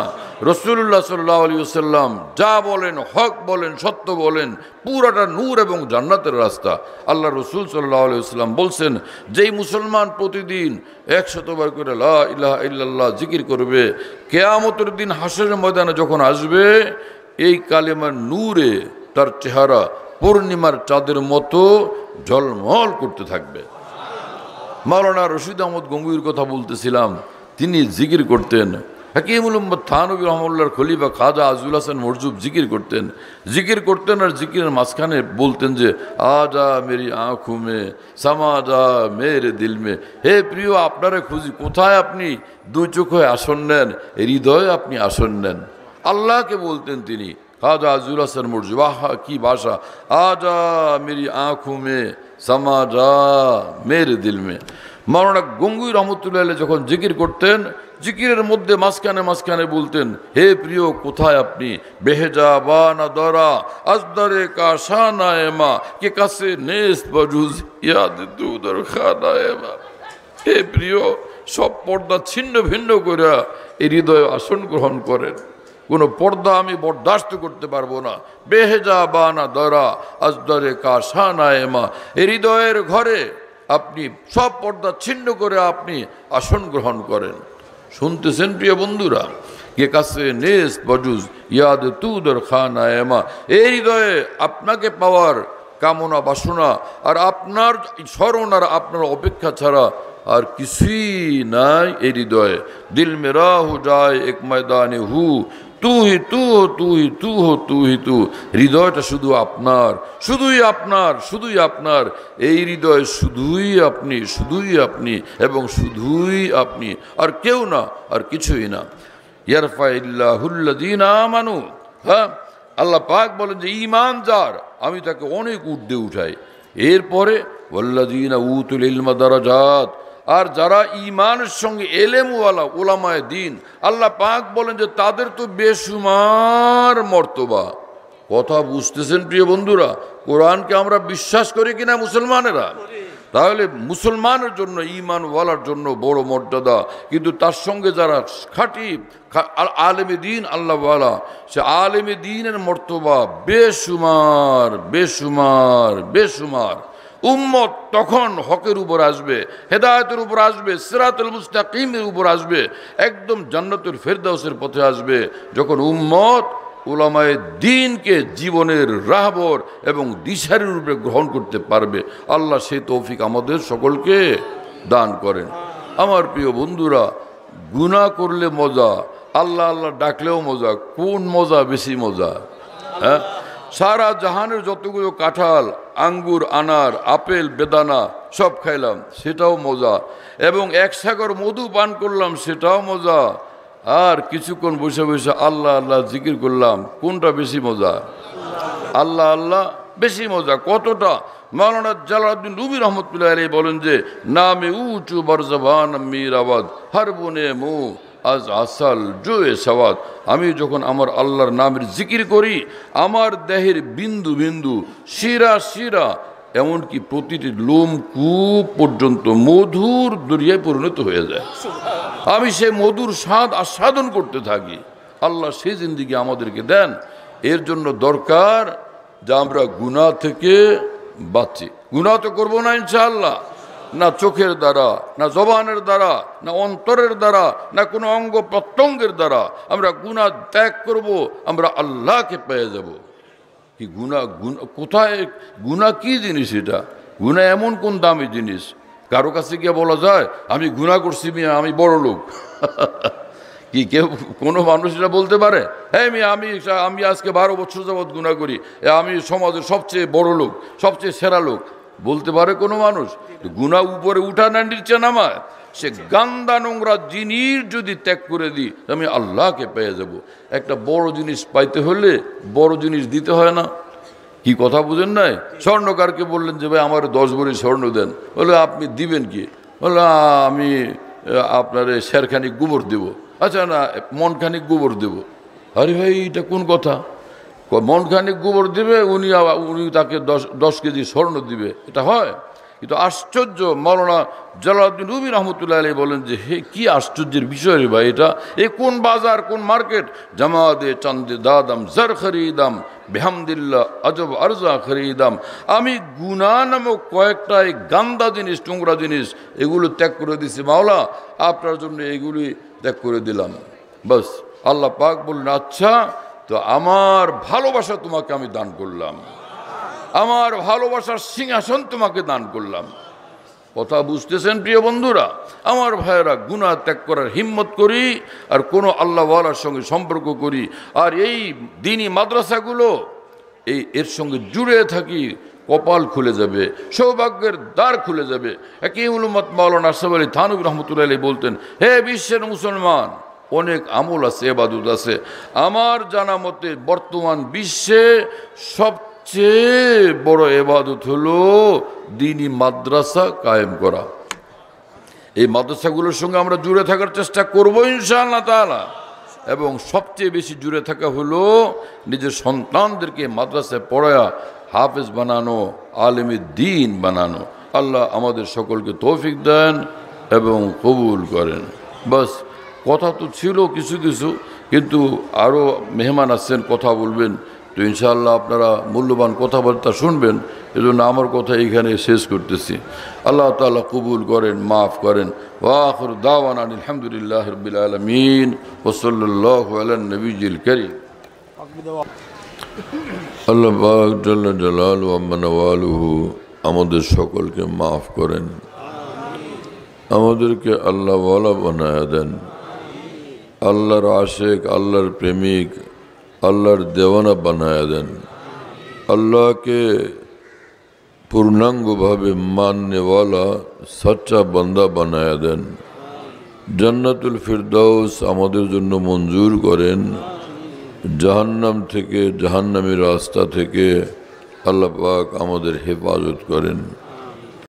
রাসূলুল্লাহ সাল্লাল্লাহু আলাইহি ওয়াসাল্লাম যা বলেন, হক বলেন, সত্য বলেন, পুরাটা নূর এবং জান্নাতের রাস্তা। আল্লাহ রাসূল সাল্লাল্লাহু আলাইহি ওয়াসাল্লাম বলছেন, যেই মুসলমান প্রতিদিন 100 বার করে লা ইলাহা ইল্লাল্লাহ জিকির করবে, কিয়ামতের দিন হাশরের ময়দানে যখন আসবে, এই কালেমার নূরে তার চেহারা পূর্ণিমার চাঁদের মতো ঝলমল করতে থাকবে। মাওলানা রশিদ আহমদ গঙ্গুহির কথা বলতেছিলাম, তিনি জিকির করতেন। হাকিমুল উম্মত থানভী রহমাতুল্লাহর খলিফা খাজা আজুল হাসান মরজুব জিকির করতেন আর জিকিরের মাঝখানে বলতেন যে আজা মেরি আঁখু মে সমা যা মেরে দিল মে। হে প্রিয়, আপনারে খুঁজি, কোথায় আপনি? 2 চোখে আসন নেন, হৃদয়ে আপনি আসন নেন। আল্লাহকে বলতেন তিনি, খাজা আজুল হাসান মরজুব। আহা কি ভাষা! আজা মেরি আঁখু মে সমা যা মেরে দিল মে। মাওলানা গঙ্গুহি রহমতুল্লাহ আলাইহি যখন জিকির করতেন, জিকিরের মধ্যে মাঝখানে বলতেন, হে প্রিয়, কোথায় আপনি? বেহেজা বানা দরা আজদারে কাশানায়মা কে কাছে নেস বাজুজ ইয়াদ দুদর খানায়মা। হে প্রিয়, সব পর্দা ছিন্ন ভিন্ন করে এই হৃদয়ে আসন গ্রহণ করেন। কোনো পর্দা আমি বরদাস্ত করতে পারবো না। বেহেজা বানা দরা আজদারে কাশানায়মা, এই হৃদয়ের ঘরে আপনি সব পর্দা ছিন্ন করে আপনি আসন গ্রহণ করেন। শুনতেছেন প্রিয় বন্ধুরা? কে কাছে নেস বজুজ ইয়াদ তুদর খানায়মা, এই হৃদয়ে আপনাকে পাওয়ার কামনা বাসনা আর আপনার স্মরণ আর আপনার অপেক্ষা ছাড়া আর কিছুই নাই এই হৃদয়ে। দিল মেরা হো যায় এক ময়দানে হু তু হি তু হো তু হি তু হো তু হি তু। হৃদয়টা শুধু আপনার, শুধুই আপনার। এই হৃদয় শুধুই আপনি এবং শুধুই আপনি, আর কেউ না, আর কিছুই না। ইয়ারফা ইল্লাহুল্লাযিনা আমানু। হ্যাঁ, আল্লাহ পাক বলেন যে ঈমান যার, আমি তাকে অনেক ঊর্ধ্বে উঠাই। এরপরে ওয়াল্লাযীনা উতুল ইলমা দারাজাত, আর যারা ঈমানের সঙ্গে এলেমওয়ালা উলামায়ে দ্বীন, আল্লাহ পাক বলেন যে তাদের তো বেশুমার মর্তবা। কথা বুঝতেছেন প্রিয় বন্ধুরা? কোরআনকে আমরা বিশ্বাস করি কিনা মুসলমানেরা? তাহলে মুসলমানের জন্য, ঈমানওয়ালার জন্য বড় মর্যাদা, কিন্তু তার সঙ্গে যারা খাঁটি আলেমে দ্বীন আল্লাহওয়ালা, সে আলেমে দ্বীনের মর্তবা বেশুমার বেশুমার বেশুমার। উম্মত তখন হকের উপর আসবে, হেদায়েতের উপর আসবে, সিরাতুল মুস্তাকিমের উপর আসবে, একদম জান্নাতুল ফেরদাউসের পথে আসবে, যখন উম্মত উলামায়ে দ্বীনকে জীবনের রাহবর এবং দিশারির রূপে গ্রহণ করতে পারবে। আল্লাহ সেই তৌফিক আমাদের সকলকে দান করেন। আমার প্রিয় বন্ধুরা, গুনাহ করলে মজা, আল্লাহ আল্লাহ ডাকলেও মজা। কোন মজা বেশি মজা? হ্যাঁ, সারা জাহানের যতগুলো কাঁঠাল, আঙ্গুর, আনার, আপেল, বেদানা সব খাইলাম, সেটাও মজা, এবং এক সাগর মধু পান করলাম, সেটাও মজা। আর কিছুক্ষণ বসে বসে আল্লাহ আল্লাহ জিকির করলাম, কোনটা বেশি মজা? আল্লাহ আল্লাহ বেশি মজা। কতটা? মাওলানা জালালউদ্দিন রুমি রহমতুল্লাহ আলাইহি বলেন যে, নামে উঁচু বরজবান মীর আওয়াজ, হর বনে মু আজ আসাল জোয়ে সওয়াদ। আমি যখন আমার আল্লাহর নামের জিকির করি, আমার দেহের বিন্দু বিন্দু, শিরা শিরা, এমনকি প্রতিটি লোমকূপ পর্যন্ত মধুর দরিয়ায় পরিণত হয়ে যায়। আমি সেই মধুর স্বাদ আস্বাদন করতে থাকি। আল্লাহ সেই জিন্দেগি আমাদেরকে দেন। এর জন্য দরকার যে আমরা গুনাহ থেকে বাঁচি। গুনাহ তো করবো না ইনশাআল্লাহ, না চোখের দ্বারা, না জবানের দ্বারা, না অন্তরের দ্বারা, না কোনো অঙ্গ প্রত্যঙ্গের দ্বারা। আমরা গুনাহ ত্যাগ করব, আমরা আল্লাহকে পেয়ে যাব। কি গুনাহ? কোথায় গুনাহ? কি জিনিস এটা? গুনাহ এমন কোন দামি জিনিস? কারো কাছে গিয়ে বলা যায় আমি গুনাহ করছি মিয়া, আমি বড় লোক? কি কেউ কোনো মানুষ এটা বলতে পারে? হ্যাঁ মিয়া, আমি আজকে 12 বছর যাবৎ গুনাহ করি, আমি সমাজের সবচেয়ে বড় লোক, সবচেয়ে সেরা লোক? বলতে পারে কোনো মানুষ? গুনাহ উপরে উঠা না নিচে নামায়। সে গান্দা নোংরা জিনিস যদি ত্যাগ করে দিই, আমি আল্লাহকে পেয়ে যাব। একটা বড় জিনিস পাইতে হলে বড় জিনিস দিতে হয় না? কি কথা বুঝেন নাই? স্বর্ণকারকে বললেন যে ভাই আমার 10 ভরি স্বর্ণ দেন। বলে আপনি দিবেন কি? বলে আমি আপনার শেরখানিক গোবর দেব। আচ্ছা না, মনখানিক গোবর দেব। আরে ভাই, এটা কোন কথা? মনখানিক গোবর দেবে, উনি তাকে 10 কেজি স্বর্ণ দিবে? এটা হয়? কিন্তু আশ্চর্য। মাওলানা জালালউদ্দিন রুমি রহমতুল্লাহ আলাইহি বলেন যে হে, কি আশ্চর্যের বিষয় রে ভাই এটা! এ কোন বাজার, কোন মার্কেট? জামাদে চান্দে দাদাম জর খরিদাম বেহামদিল্লাহ আজব আরজা খরিদাম। আমি গুনাহ নামক কয়েকটা এই গান্দা জিনিস, টুংরা জিনিস, এগুলো ত্যাগ করে দিছি মাওলা, আপনার জন্য এগুলি ত্যাগ করে দিলাম। বাস। আল্লাহ পাক বললেন, আচ্ছা তো আমার ভালোবাসা তোমাকে আমি দান করলাম, আমার ভালোবাসার সিংহাসন তোমাকে দান করলাম। কথা বুঝতেছেন প্রিয় বন্ধুরা? আমার ভাইয়েরা, গুনাহ ত্যাগ করার হিম্মত করি, আর কোনো আল্লাহওয়ালার সঙ্গে সম্পর্ক করি, আর এই দ্বীনি মাদ্রাসাগুলো এর সঙ্গে জুড়ে থাকি, কপাল খুলে যাবে, সৌভাগ্যের দ্বার খুলে যাবে। হাকিমুল উম্মত মাওলানা আশরাফ আলী থানভী রহমতুল্লাহ আলাইহি বলতেন, হে বিশ্বের মুসলমান, অনেক আমল আছে, ইবাদত আছে। আমার জানা মতে বর্তমান বিশ্বে সবচেয়ে বড় ইবাদত হলো দ্বীনি মাদ্রাসা কায়েম করা। এই মাদ্রাসাগুলোর সঙ্গে আমরা জুড়ে থাকার চেষ্টা করব ইনশাআল্লাহ তাআলা। এবং সবচেয়ে বেশি জুড়ে থাকা হলো নিজের সন্তানদেরকে মাদ্রাসায় পড়ায়া হাফেজ বানানো, আলেমে দ্বীন বানানো। আল্লাহ আমাদের সকলকে তৌফিক দেন এবং কবুল করেন। বাস, কথা তো ছিল কিছু কিছু, কিন্তু আরও মেহমান আসছেন, কথা বলবেন। তো ইনশাআল্লাহ আপনারা মূল্যবান কথাবার্তা শুনবেন। এজন্য আমার কথা এইখানে শেষ করতেছি। আল্লাহ তাআলা কবুল করেন, মাফ করেন। ওয়া আখিরু দাওয়ানা আলহামদুলিল্লাহি রাব্বিল আলামিন ওয়া সাল্লাল্লাহু আলান নবিয়্যিল কারীম। আল্লাহ পাক জাল্লা জালালুহু ওয়া মানওয়ালুহু আমাদের সকলকে মাফ করেন, আমাদেরকে আল্লাহওয়ালা বানায়া দেন, আল্লাহর আশেক, আল্লাহর প্রেমিক, আল্লাহর দেওয়ানা বানায়া দেন, আল্লাহকে পূর্ণাঙ্গভাবে মাননেওয়ালা সচ্চা বান্দা বানায়া দেন। জান্নাতুল ফিরদাউস আমাদের জন্য মঞ্জুর করেন। জাহান্নাম থেকে, জাহান্নামের রাস্তা থেকে আল্লাহ পাক আমাদের হেফাজত করেন।